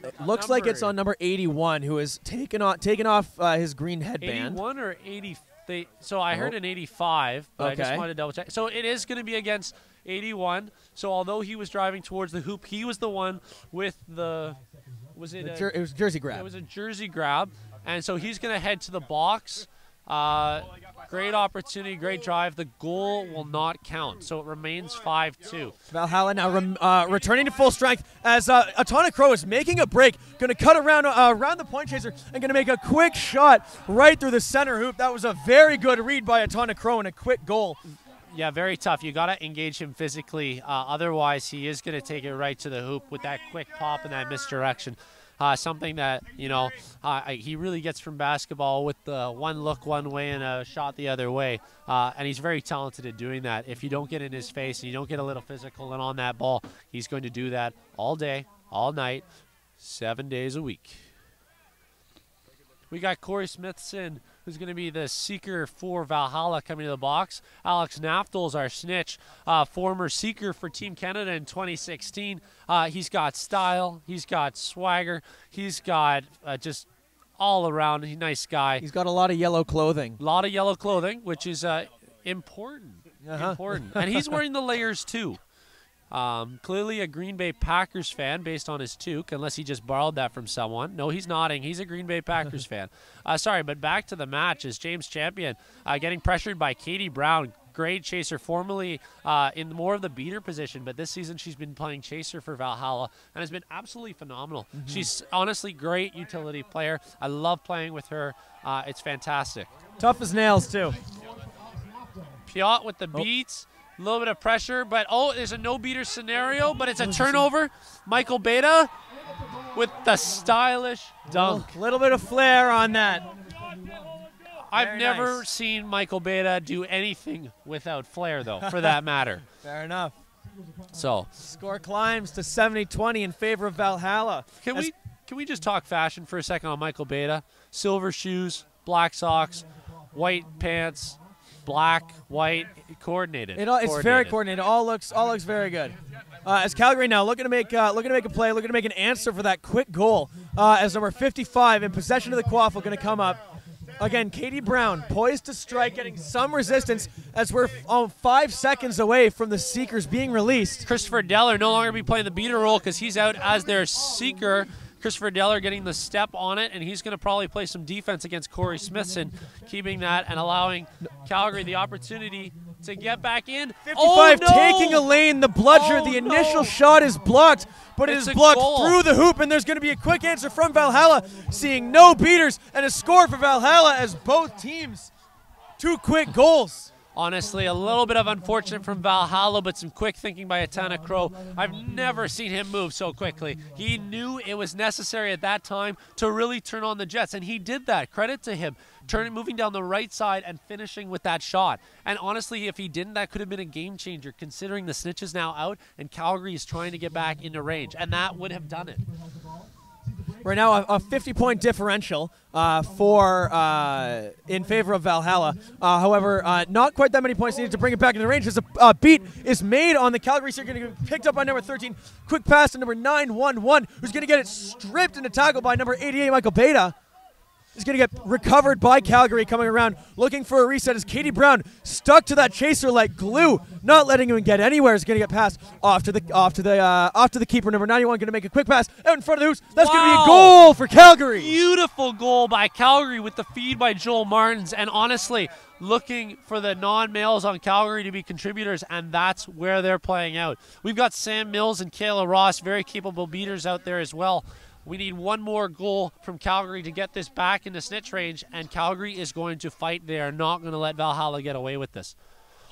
it's on number 81, who is taken off his green headband. 81 or 80? So I heard an 85, but I just wanted to double check. So it is going to be against 81. So although he was driving towards the hoop, he was the one with the. It was jersey grab. It was a jersey grab, and so he's going to head to the box. Great opportunity, great drive. The goal will not count, so it remains 5-2. Valhalla now returning to full strength as Atana Crow is making a break, going to cut around the point chaser and going to make a quick shot right through the center hoop. That was a very good read by Atana Crow and a quick goal. Yeah, very tough. You got to engage him physically. Otherwise, he is going to take it right to the hoop with that quick pop and that misdirection. Something that, he really gets from basketball with the one look one way and a shot the other way. And he's very talented at doing that. If you don't get in his face and you don't get a little physical and on that ball, he's going to do that all day, all night, 7 days a week. We got Corey Smithson, who's going to be the seeker for Valhalla, coming to the box. Alex Naftel's our snitch, former seeker for Team Canada in 2016. He's got style. He's got swagger. He's got just all around a nice guy. He's got a lot of yellow clothing. A lot of yellow clothing, which is important. Important. And he's wearing the layers too. Clearly a Green Bay Packers fan based on his toque, unless he just borrowed that from someone. No, he's nodding. He's a Green Bay Packers fan. Sorry, but back to the match is James Champion getting pressured by Katie Brown. Great chaser, formerly in more of the beater position, but this season she's been playing chaser for Valhalla and has been absolutely phenomenal. She's honestly great utility player. I love playing with her. It's fantastic. Tough as nails, too. Piot with the beats. A little bit of pressure, but there's a no-beater scenario, but it's a turnover. Michael Beta with the stylish dunk. A little bit of flair on that. I've never seen Michael Beta do anything without flair, though, for that matter. Fair enough. So score climbs to 70-20 in favor of Valhalla. Can we just talk fashion for a second on Michael Beta? Silver shoes, black socks, white pants, black, white, coordinated. It's very coordinated. All looks very good. As Calgary now looking to make a play, looking to make an answer for that quick goal. As number 55 in possession of the quaffle going to come up. Again, Katie Brown poised to strike, getting some resistance as we're 5 seconds away from the Seekers being released. Christopher Deller no longer be playing the beater role because he's out as their seeker. Christopher Deller getting the step on it, and he's going to probably play some defense against Corey Smithson, keeping that and allowing Calgary the opportunity to get back in. 55 taking a lane, the bludger. The initial shot is blocked, but it is blocked through the hoop, and there's going to be a quick answer from Valhalla, seeing no beaters, and a score for Valhalla as both teams, 2 quick goals. Honestly, a little bit of unfortunate from Valhalla, but some quick thinking by Atana Crow. I've never seen him move so quickly. He knew it was necessary at that time to really turn on the Jets, and he did that. Credit to him, moving down the right side and finishing with that shot. And honestly, if he didn't, that could have been a game changer, considering the snitch is now out and Calgary is trying to get back into range, and that would have done it. Right now, a 50-point differential in favor of Valhalla. However, not quite that many points needed to bring it back into range as a beat is made on the Calgary Seeker, going to be picked up by number 13. Quick pass to number 911, who's going to get it stripped and tackled by number 88, Michael Beta. is going to get recovered by Calgary coming around, looking for a reset as Katie Brown stuck to that chaser like glue, not letting him get anywhere. Is going to get passed off to the keeper. Number 91 going to make a quick pass out in front of the hoops. That's going to be a goal for Calgary. Beautiful goal by Calgary with the feed by Joel Martins, and honestly, looking for the non-males on Calgary to be contributors, and that's where they're playing out. We've got Sam Mills and Kayla Ross, very capable beaters out there as well. We need one more goal from Calgary to get this back into snitch range, and Calgary is going to fight. They are not going to let Valhalla get away with this.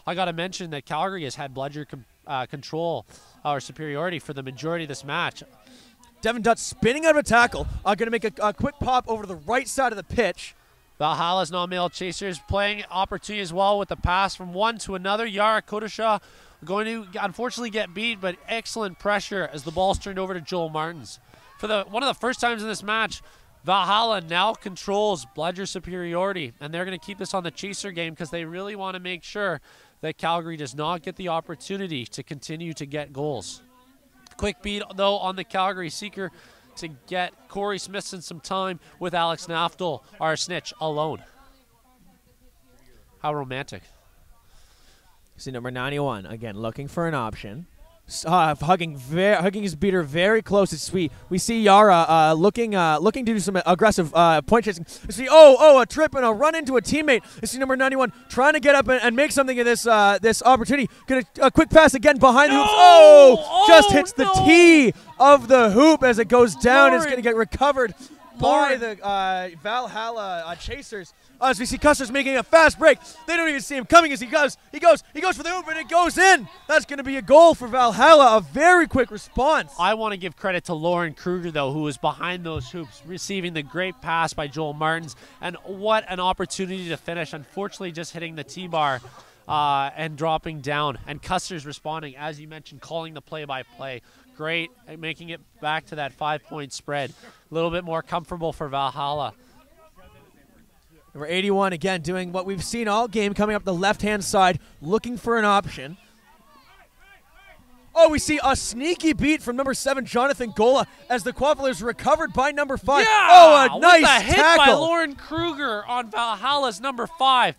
I got to mention that Calgary has had bludger control or superiority for the majority of this match. Devin Dutt spinning out of a tackle, going to make a quick pop over to the right side of the pitch. Valhalla's non-male chasers playing opportunity as well with the pass from one to another. Yara Kodashaw going to unfortunately get beat, but excellent pressure as the ball's turned over to Joel Martins. For one of the first times in this match, Valhalla now controls bludger superiority, and they're going to keep this on the chaser game because they really want to make sure that Calgary does not get the opportunity to continue to get goals. Quick beat, though, on the Calgary seeker to get Corey Smithson some time with Alex Naftel, our snitch, alone. How romantic. See number 91, again, looking for an option. Hugging his beater very close. It's sweet. We see Yara looking to do some aggressive point chasing. We see a trip and a run into a teammate. We see number 91 trying to get up and make something of this this opportunity. A quick pass again behind the hoops. Just hits the tee of the hoop as it goes down. It's going to get recovered by the Valhalla chasers. As we see Custer's making a fast break. They don't even see him coming as he goes for the hoop, and it goes in. That's going to be a goal for Valhalla. A very quick response. I want to give credit to Lauren Kruger, though, who was behind those hoops, receiving the great pass by Joel Martins. And what an opportunity to finish. Unfortunately, just hitting the T-bar and dropping down. And Custer's responding, as you mentioned, calling the play-by-play. Great at making it back to that 5-point spread. A little bit more comfortable for Valhalla. Number 81, again, doing what we've seen all game, coming up the left-hand side, looking for an option. Oh, we see a sneaky beat from number 7, Jonathan Gola, as the Quaffle is recovered by number 5. Yeah! Oh, a nice with a hit tackle by Lauren Kruger on Valhalla's number 5.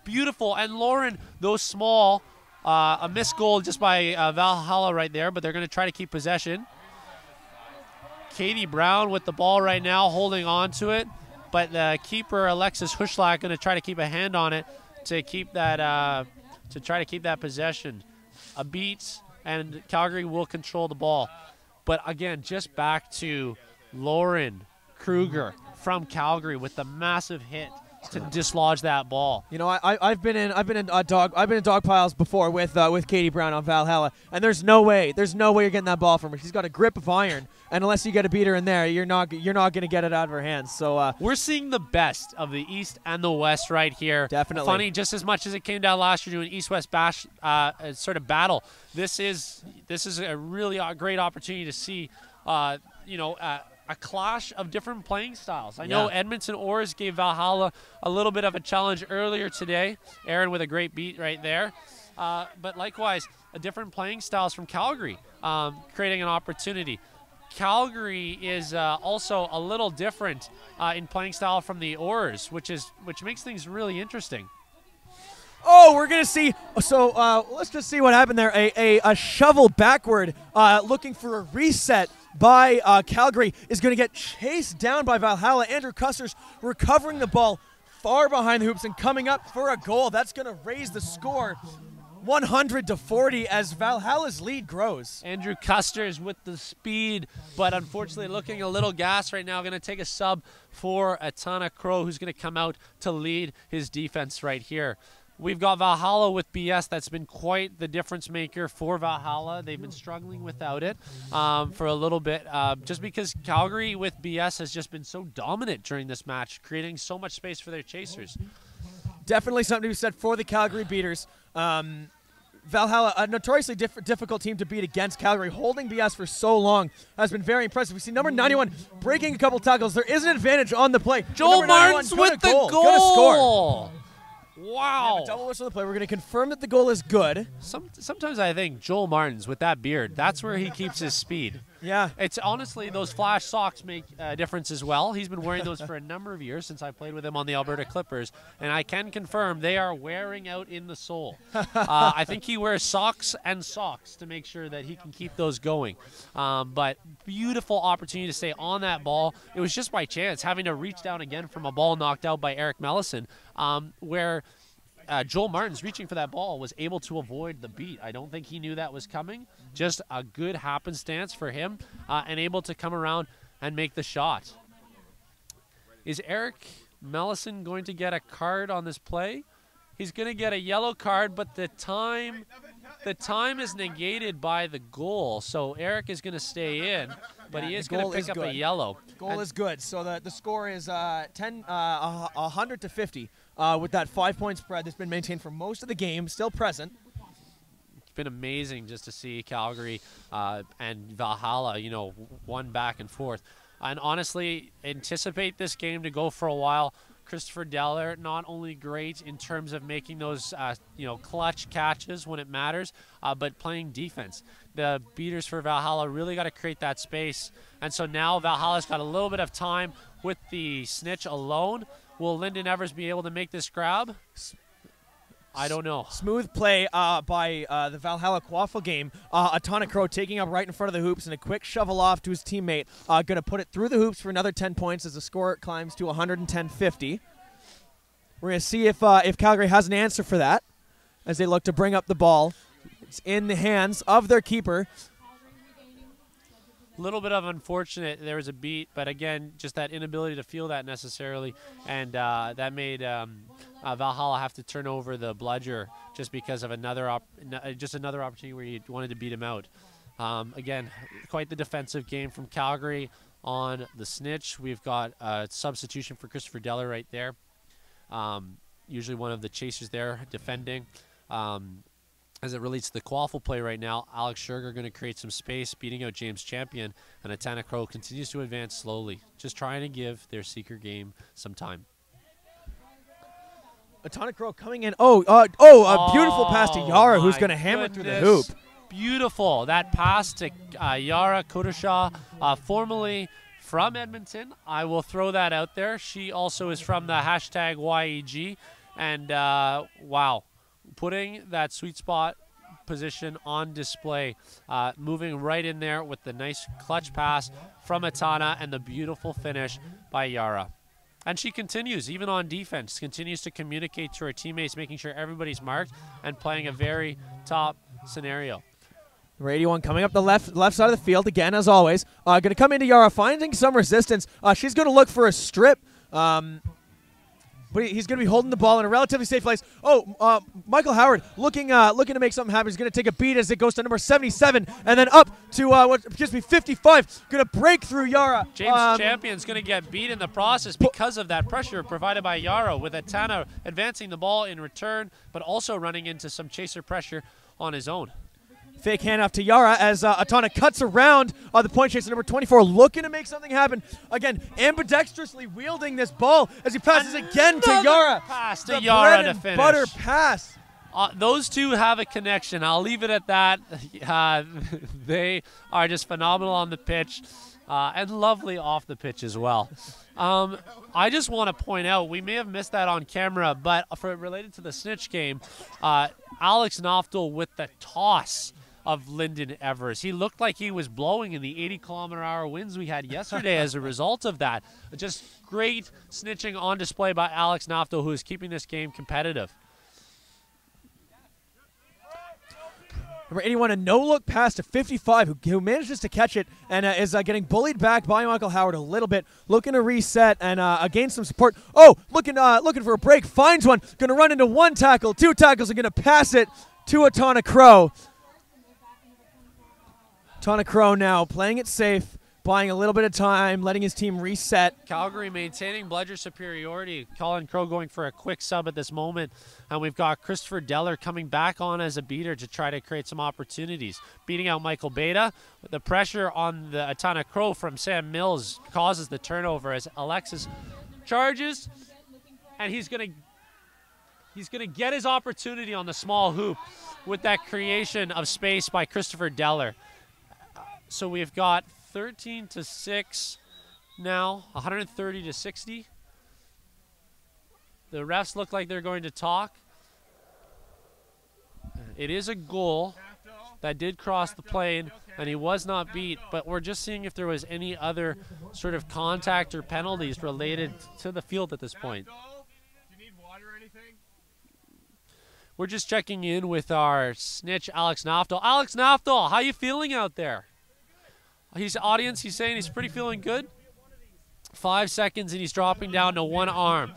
Beautiful. And Lauren, though small, a missed goal just by Valhalla right there, but they're going to try to keep possession. Katie Brown with the ball right now, holding on to it. But the keeper, Alexis Huschlach, going to try to keep a hand on it to keep that possession. A beat, and Calgary will control the ball. But again, just back to Lauren Kruger from Calgary with the massive hit to dislodge that ball. You know, I've been in dog piles before with Katie Brown on Valhalla, and there's no way you're getting that ball from her. She's got a grip of iron, and unless you get a beater in there, you're not going to get it out of her hands. So we're seeing the best of the East and the West right here. Definitely. Funny, just as much as it came down last year doing East-West bash sort of battle. This is a really great opportunity to see, a clash of different playing styles. I know Edmonton Aurors gave Valhalla a little bit of a challenge earlier today. Aaron with a great beat right there. But likewise, different playing styles from Calgary, creating an opportunity. Calgary is also a little different in playing style from the Aurors, which makes things really interesting. Oh, we're going to see. So let's just see what happened there. A shovel backward, looking for a reset by Calgary, is going to get chased down by Valhalla. Andrew Custer's recovering the ball far behind the hoops and coming up for a goal. That's going to raise the score 100-40 as Valhalla's lead grows. Andrew Custer's with the speed, but unfortunately looking a little gas right now. Going to take a sub for Atana Crow, who's going to come out to lead his defense right here. We've got Valhalla with BS. That's been quite the difference maker for Valhalla. They've been struggling without it for a little bit, just because Calgary with BS has just been so dominant during this match, creating so much space for their chasers. Definitely something to be said for the Calgary beaters. Valhalla, a notoriously difficult team to beat against Calgary, holding BS for so long has been very impressive. We see number 91 breaking a couple tackles. There is an advantage on the play. Joel Martins with the goal. Gonna score. Wow. Double whistle on the play. We're going to confirm that the goal is good. Sometimes I think Joel Martins with that beard, that's where he keeps his speed. Yeah. It's honestly, those flash socks make a difference as well. He's been wearing those for a number of years since I played with him on the Alberta Clippers, and I can confirm they are wearing out in the sole. I think he wears socks and socks to make sure that he can keep those going. But beautiful opportunity to stay on that ball. It was just by chance, having to reach down again from a ball knocked out by Eric Mellison, where Joel Martins, reaching for that ball, was able to avoid the beat. I don't think he knew that was coming. Just a good happenstance for him, and able to come around and make the shot. Is Eric Mellison going to get a card on this play? He's going to get a yellow card, but the time is negated by the goal. So Eric is going to stay in, but he is going to pick up a yellow. Goal is good. So the score is 100 to 50 with that 5-point spread that's been maintained for most of the game, still present. It's been amazing just to see Calgary and Valhalla, you know, one back and forth. And honestly, anticipate this game to go for a while. Christopher Deller, not only great in terms of making those clutch catches when it matters, but playing defense. The beaters for Valhalla really got to create that space. And so now Valhalla's got a little bit of time with the snitch alone. Will Lyndon Evers be able to make this grab? I don't know. Smooth play by the Valhalla Quaffle game. Atana Crow taking up right in front of the hoops and a quick shovel off to his teammate. Going to put it through the hoops for another 10 points as the score climbs to 110-50. We're going to see if Calgary has an answer for that as they look to bring up the ball. It's in the hands of their keeper. A little bit of unfortunate. There was a beat, but again, just that inability to feel that necessarily, and that made Valhalla have to turn over the bludger just because of another opportunity where you wanted to beat him out. Again, quite the defensive game from Calgary on the snitch. We've got a substitution for Christopher Deller right there. Usually one of the chasers there defending. As it relates to the quaffle play right now, Alex Scherger going to create some space, beating out James Champion, and Atana Crow continues to advance slowly, just trying to give their seeker game some time. Atana Crow coming in. A beautiful pass to Yara, who's going to hammer through the hoop. Beautiful. That pass to Yara Kodashaw, formerly from Edmonton. I will throw that out there. She also is from the hashtag YEG. And wow, putting that sweet spot position on display, moving right in there with the nice clutch pass from Atana and the beautiful finish by Yara. And she continues, even on defense, continues to communicate to her teammates, making sure everybody's marked and playing a very top scenario. Number 81 coming up the left side of the field again, as always. Going to come into Yara, finding some resistance. She's going to look for a strip. But he's going to be holding the ball in a relatively safe place. Michael Howard looking to make something happen. He's going to take a beat as it goes to number 77, and then up to what appears to be 55. Going to break through Yara. James Champion's going to get beat in the process because of that pressure provided by Yara, with Atana advancing the ball in return, but also running into some chaser pressure on his own. Fake handoff to Yara as Atana cuts around the point chaser, number 24, looking to make something happen. Again, ambidextrously wielding this ball as he passes again to Yara. Pass to Yara to finish. Butter pass. Those two have a connection. I'll leave it at that. They are just phenomenal on the pitch and lovely off the pitch as well. I just want to point out, we may have missed that on camera, but related to the snitch game, Alex Noftel with the toss of Lyndon Evers. He looked like he was blowing in the 80-kilometer-hour winds we had yesterday as a result of that. Just great snitching on display by Alex Noftel, who is keeping this game competitive. Number 81, a no-look pass to 55, who manages to catch it and is getting bullied back by Michael Howard a little bit, looking to reset and gain some support. Looking for a break, finds one, going to run into one tackle, two tackles, and going to pass it to Atana Crow. Atana Crow now playing it safe, buying a little bit of time, letting his team reset. Calgary maintaining bludger superiority. Colin Crow going for a quick sub at this moment. And we've got Christopher Deller coming back on as a beater to try to create some opportunities. Beating out Michael Beta. The pressure on the Atana Crow from Sam Mills causes the turnover as Alexis charges. And he's going to get his opportunity on the small hoop with that creation of space by Christopher Deller. So we've got 13-6 now, 130-60. The refs look like they're going to talk. It is a goal that did cross the plane, and he was not beat, but we're just seeing if there was any other sort of contact or penalties related to the field at this point. We're just checking in with our snitch, Alex Naftal. Alex Naftal, how you feeling out there? He's saying he's pretty feeling good. 5 seconds, and he's dropping down to one arm.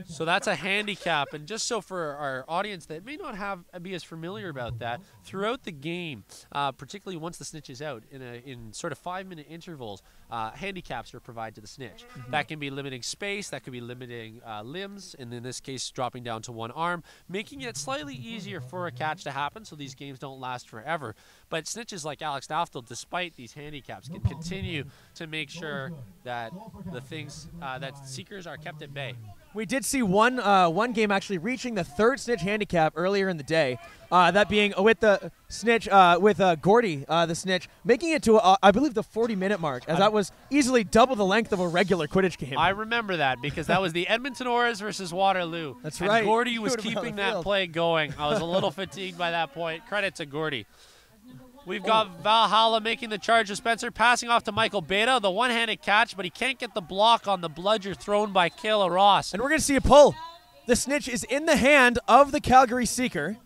So that's a handicap, and just so for our audience that may not be as familiar about that, throughout the game, particularly once the snitch is out, in sort of 5-minute intervals, handicaps are provided to the snitch. That can be limiting space, that could be limiting limbs, and in this case, dropping down to one arm, making it slightly easier for a catch to happen, so these games don't last forever. But snitches like Alex Naftal, despite these handicaps, can continue to make sure that the things that seekers are kept at bay. We did see one game actually reaching the third snitch handicap earlier in the day. That being with the snitch, with Gordy, the snitch, making it to, I believe, the 40-minute mark, as that was easily double the length of a regular Quidditch game. I remember that because that was the Edmonton Aurors versus Waterloo. That's right. And Gordy was keeping that play going. I was a little fatigued by that point. Credit to Gordy. We've got Valhalla making the charge to Spencer, passing off to Michael Beta, the one-handed catch, but he can't get the block on the bludger thrown by Kayla Ross. And we're going to see a pull. The snitch is in the hand of the Calgary Seeker.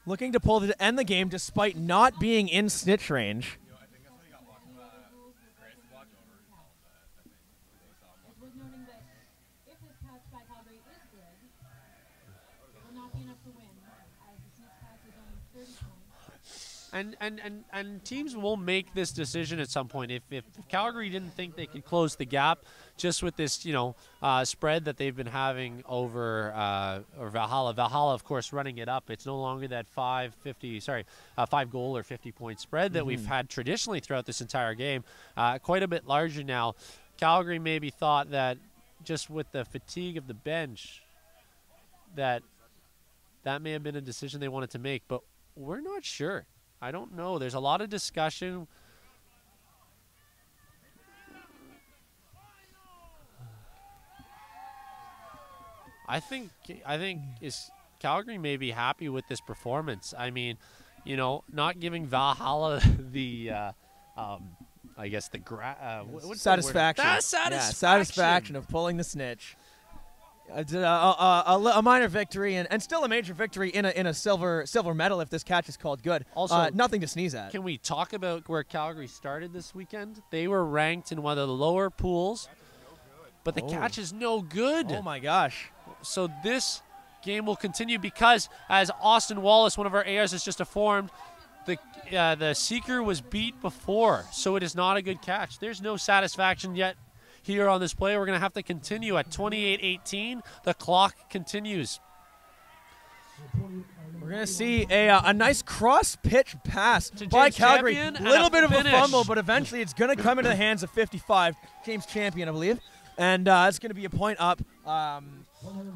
Looking to pull to end the game despite not being in snitch range. And teams will make this decision at some point. If Calgary didn't think they could close the gap just with this, spread that they've been having over or Valhalla. Valhalla, of course, running it up. It's no longer that 5 goal or 50-point spread that we've had traditionally throughout this entire game. Quite a bit larger now. Calgary maybe thought that just with the fatigue of the bench that may have been a decision they wanted to make, but we're not sure. I don't know. There's a lot of discussion. I think is Calgary may be happy with this performance. I mean, not giving Valhalla the I guess the satisfaction. Satisfaction of pulling the snitch. A minor victory and still a major victory in a silver medal if this catch is called good. Also, nothing to sneeze at. Can we talk about where Calgary started this weekend? They were ranked in one of the lower pools, but the catch is no good. Oh my gosh! So this game will continue because, as Austin Wallace, one of our ARs, has just informed, the Seeker was beat before, so it is not a good catch. There's no satisfaction yet. Here on this play, we're going to have to continue at 28-18. The clock continues. We're going to see a nice cross-pitch pass by Calgary. A little bit of a fumble, but eventually it's going to come into the hands of 55, James Champion, I believe. And it's going to be a point up.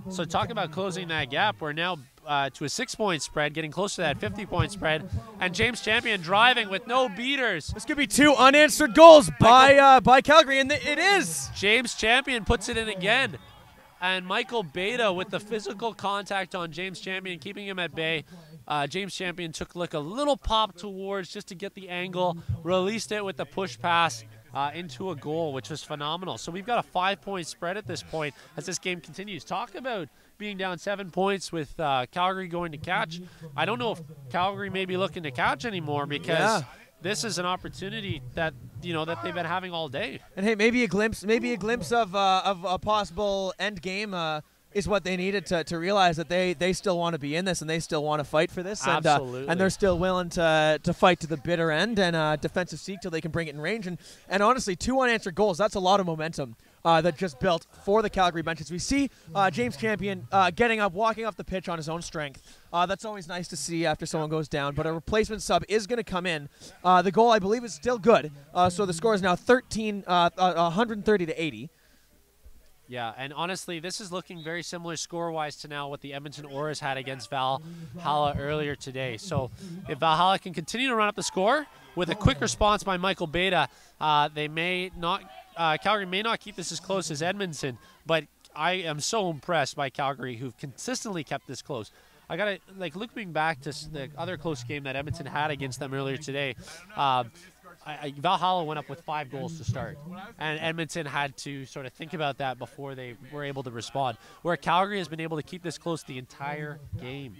So talk about closing that gap. We're now to a 6-point spread, getting close to that 50-point spread. And James Champion driving with no beaters. This could be 2 unanswered goals by Calgary, and it is. James Champion puts it in again. And Michael Beta with the physical contact on James Champion, keeping him at bay. James Champion took a little pop towards just to get the angle, released it with the push pass into a goal, which was phenomenal. So we've got a 5-point spread at this point as this game continues. Talk about being down 7 points with Calgary going to catch. I don't know if Calgary may be looking to catch anymore because this is an opportunity that that they've been having all day. And hey, maybe a glimpse of a possible end game is what they needed to realize that they still want to be in this and they still want to fight for this. Absolutely. And they're still willing to fight to the bitter end and defensive seek till they can bring it in range. And honestly, 2 unanswered goals, that's a lot of momentum that just built for the Calgary benches. We see James Champion getting up, walking off the pitch on his own strength. That's always nice to see after someone goes down. But a replacement sub is going to come in. The goal, I believe, is still good. So the score is now 130 to 80. Yeah, and honestly, this is looking very similar score-wise to now what the Edmonton Aurors had against Valhalla earlier today. So if Valhalla can continue to run up the score with a quick response by Michael Beta, they may not. Calgary may not keep this as close as Edmonton, but I am so impressed by Calgary, who've consistently kept this close. I gotta looking back to the other close game that Edmonton had against them earlier today. Valhalla went up with 5 goals to start, and Edmonton had to sort of think about that before they were able to respond, where Calgary has been able to keep this close the entire game.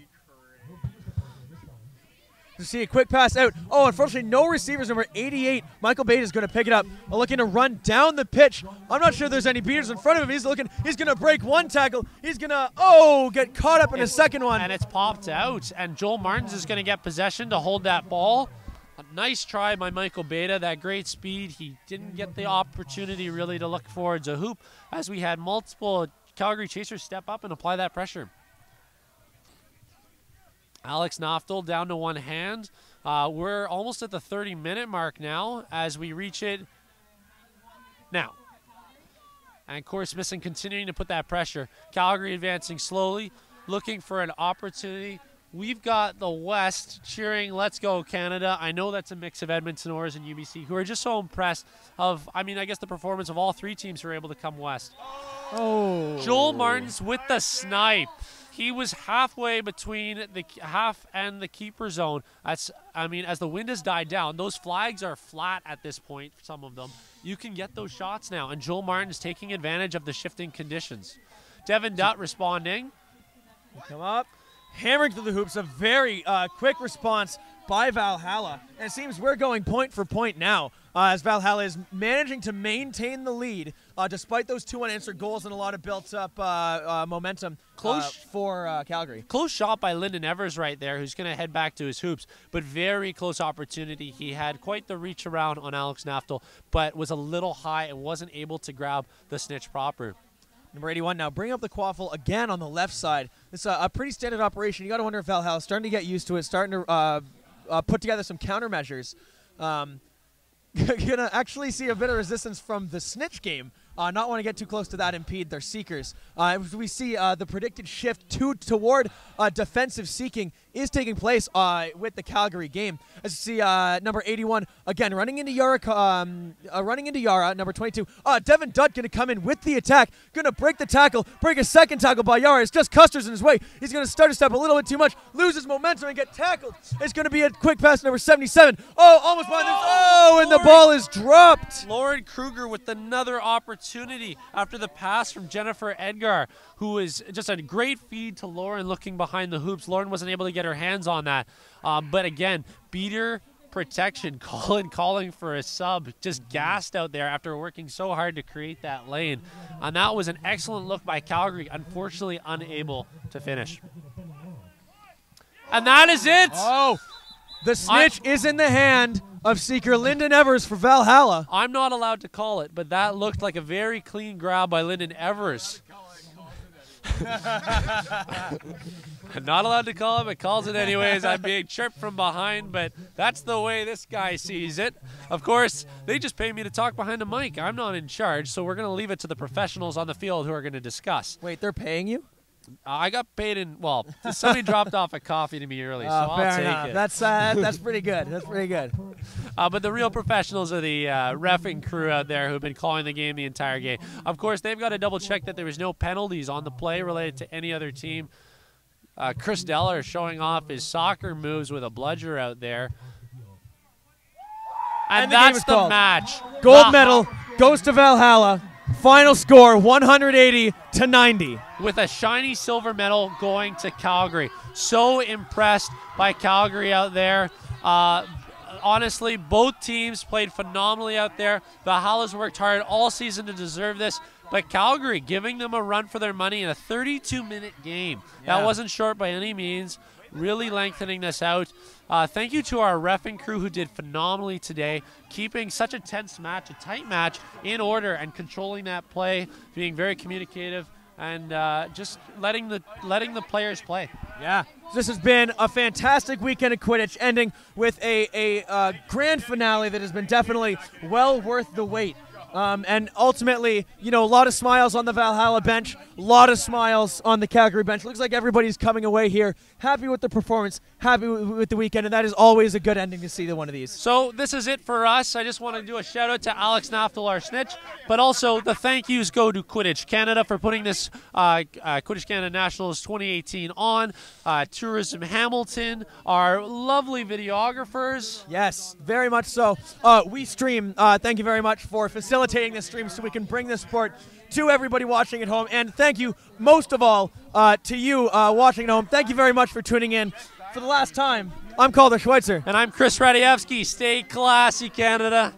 To see a quick pass out. Oh, unfortunately, no receivers. Number 88, Michael Bate is going to pick it up. Looking to run down the pitch. I'm not sure there's any beaters in front of him. He's going to break one tackle. He's going to, get caught up in a second one. And it's popped out, and Joel Martins is going to get possession to hold that ball. A nice try by Michael Beta, that great speed. He didn't get the opportunity really to look towards a hoop, as we had multiple Calgary chasers step up and apply that pressure. Alex Naftel down to one hand. We're almost at the 30-minute mark now as we reach it now. And Corey Smithson continuing to put that pressure. Calgary advancing slowly, looking for an opportunity. We've got the West cheering, "Let's go Canada." I know that's a mix of Edmonton Aurors and UBC, who are just so impressed of, I guess the performance of all 3 teams who are able to come West. Oh. Joel Martins with the snipe. He was halfway between the half and the keeper zone. As the wind has died down, those flags are flat at this point, some of them. You can get those shots now, and Joel Martin is taking advantage of the shifting conditions. Devin Dutt responding. Come up. Hammering through the hoops. A very quick response by Valhalla. And it seems we're going point for point now, as Valhalla is managing to maintain the lead despite those 2 unanswered goals and a lot of built-up momentum for Calgary. Close shot by Lyndon Evers right there, who's going to head back to his hoops, but very close opportunity. He had quite the reach around on Alex Naftel, but was a little high and wasn't able to grab the snitch proper. Number 81 now bring up the quaffle again on the left side. It's a pretty standard operation. You got to wonder if Valhalla is starting to get used to it, starting to put together some countermeasures. Gonna actually see a bit of resistance from the snitch game. Not want to get too close to that, impede their seekers. We see the predicted shift toward defensive seeking is taking place with the Calgary game. As you see, number 81 again running into Yara. Number 22, Devin Dutt going to come in with the attack, going to break the tackle, break a second tackle by Yara. It's just Custer's in his way. He's going to start to step a little bit too much, loses momentum and get tackled. It's going to be a quick pass, number 77. Oh, almost behind this. Oh, and the ball is dropped. Lauren Kruger with another opportunity after the pass from Jennifer Edgar, who is just a great feed to Lauren looking behind the hoops. Lauren wasn't able to get her hands on that. But again, beater protection, calling for a sub, just gassed out there after working so hard to create that lane. And that was an excellent look by Calgary, unfortunately unable to finish. And that is it. Oh, the snitch is in the hand of seeker Lyndon Evers for Valhalla. I'm not allowed to call it, but that looked like a very clean grab by Lyndon Evers. I'm not allowed to call it, but calls it anyways. I'm being chirped from behind, but that's the way this guy sees it. Of course, they just pay me to talk behind a mic. I'm not in charge, so we're going to leave it to the professionals on the field who are going to discuss. Wait, they're paying you? I got paid in, well, somebody dropped off a coffee to me early, so I'll take it. That's pretty good. That's pretty good. But the real professionals are the reffing crew out there who've been calling the game the entire game. Of course, they've got to double check that there was no penalties on the play related to any other team. Chris Deller showing off his soccer moves with a bludger out there. And that's the match. Gold medal goes to Valhalla. Final score, 180-90. With a shiny silver medal going to Calgary. So impressed by Calgary out there. Honestly, both teams played phenomenally out there. Valhalla's worked hard all season to deserve this. But Calgary giving them a run for their money in a 32-minute game. Yeah. That wasn't short by any means. Really lengthening this out. Thank you to our reffing crew who did phenomenally today, keeping such a tense match, a tight match, in order and controlling that play, being very communicative, and just letting the players play. Yeah, this has been a fantastic weekend of Quidditch, ending with a grand finale that has been definitely well worth the wait. And ultimately, you know, a lot of smiles on the Valhalla bench, a lot of smiles on the Calgary bench. Looks like everybody's coming away here happy with the performance, happy with the weekend, and that is always a good ending to see one of these. So this is it for us. I just want to do a shout out to Alex Naftal, our snitch, but also the thank yous go to Quidditch Canada for putting this Quidditch Canada Nationals 2018 on. Tourism Hamilton, our lovely videographers. Yes, very much so. WeeStream, thank you very much for facilitating this stream so we can bring this sport to everybody watching at home. And thank you most of all to you watching at home. Thank you very much for tuning in. For the last time, I'm Calder Schweitzer. And I'm Chris Radievsky. Stay classy, Canada.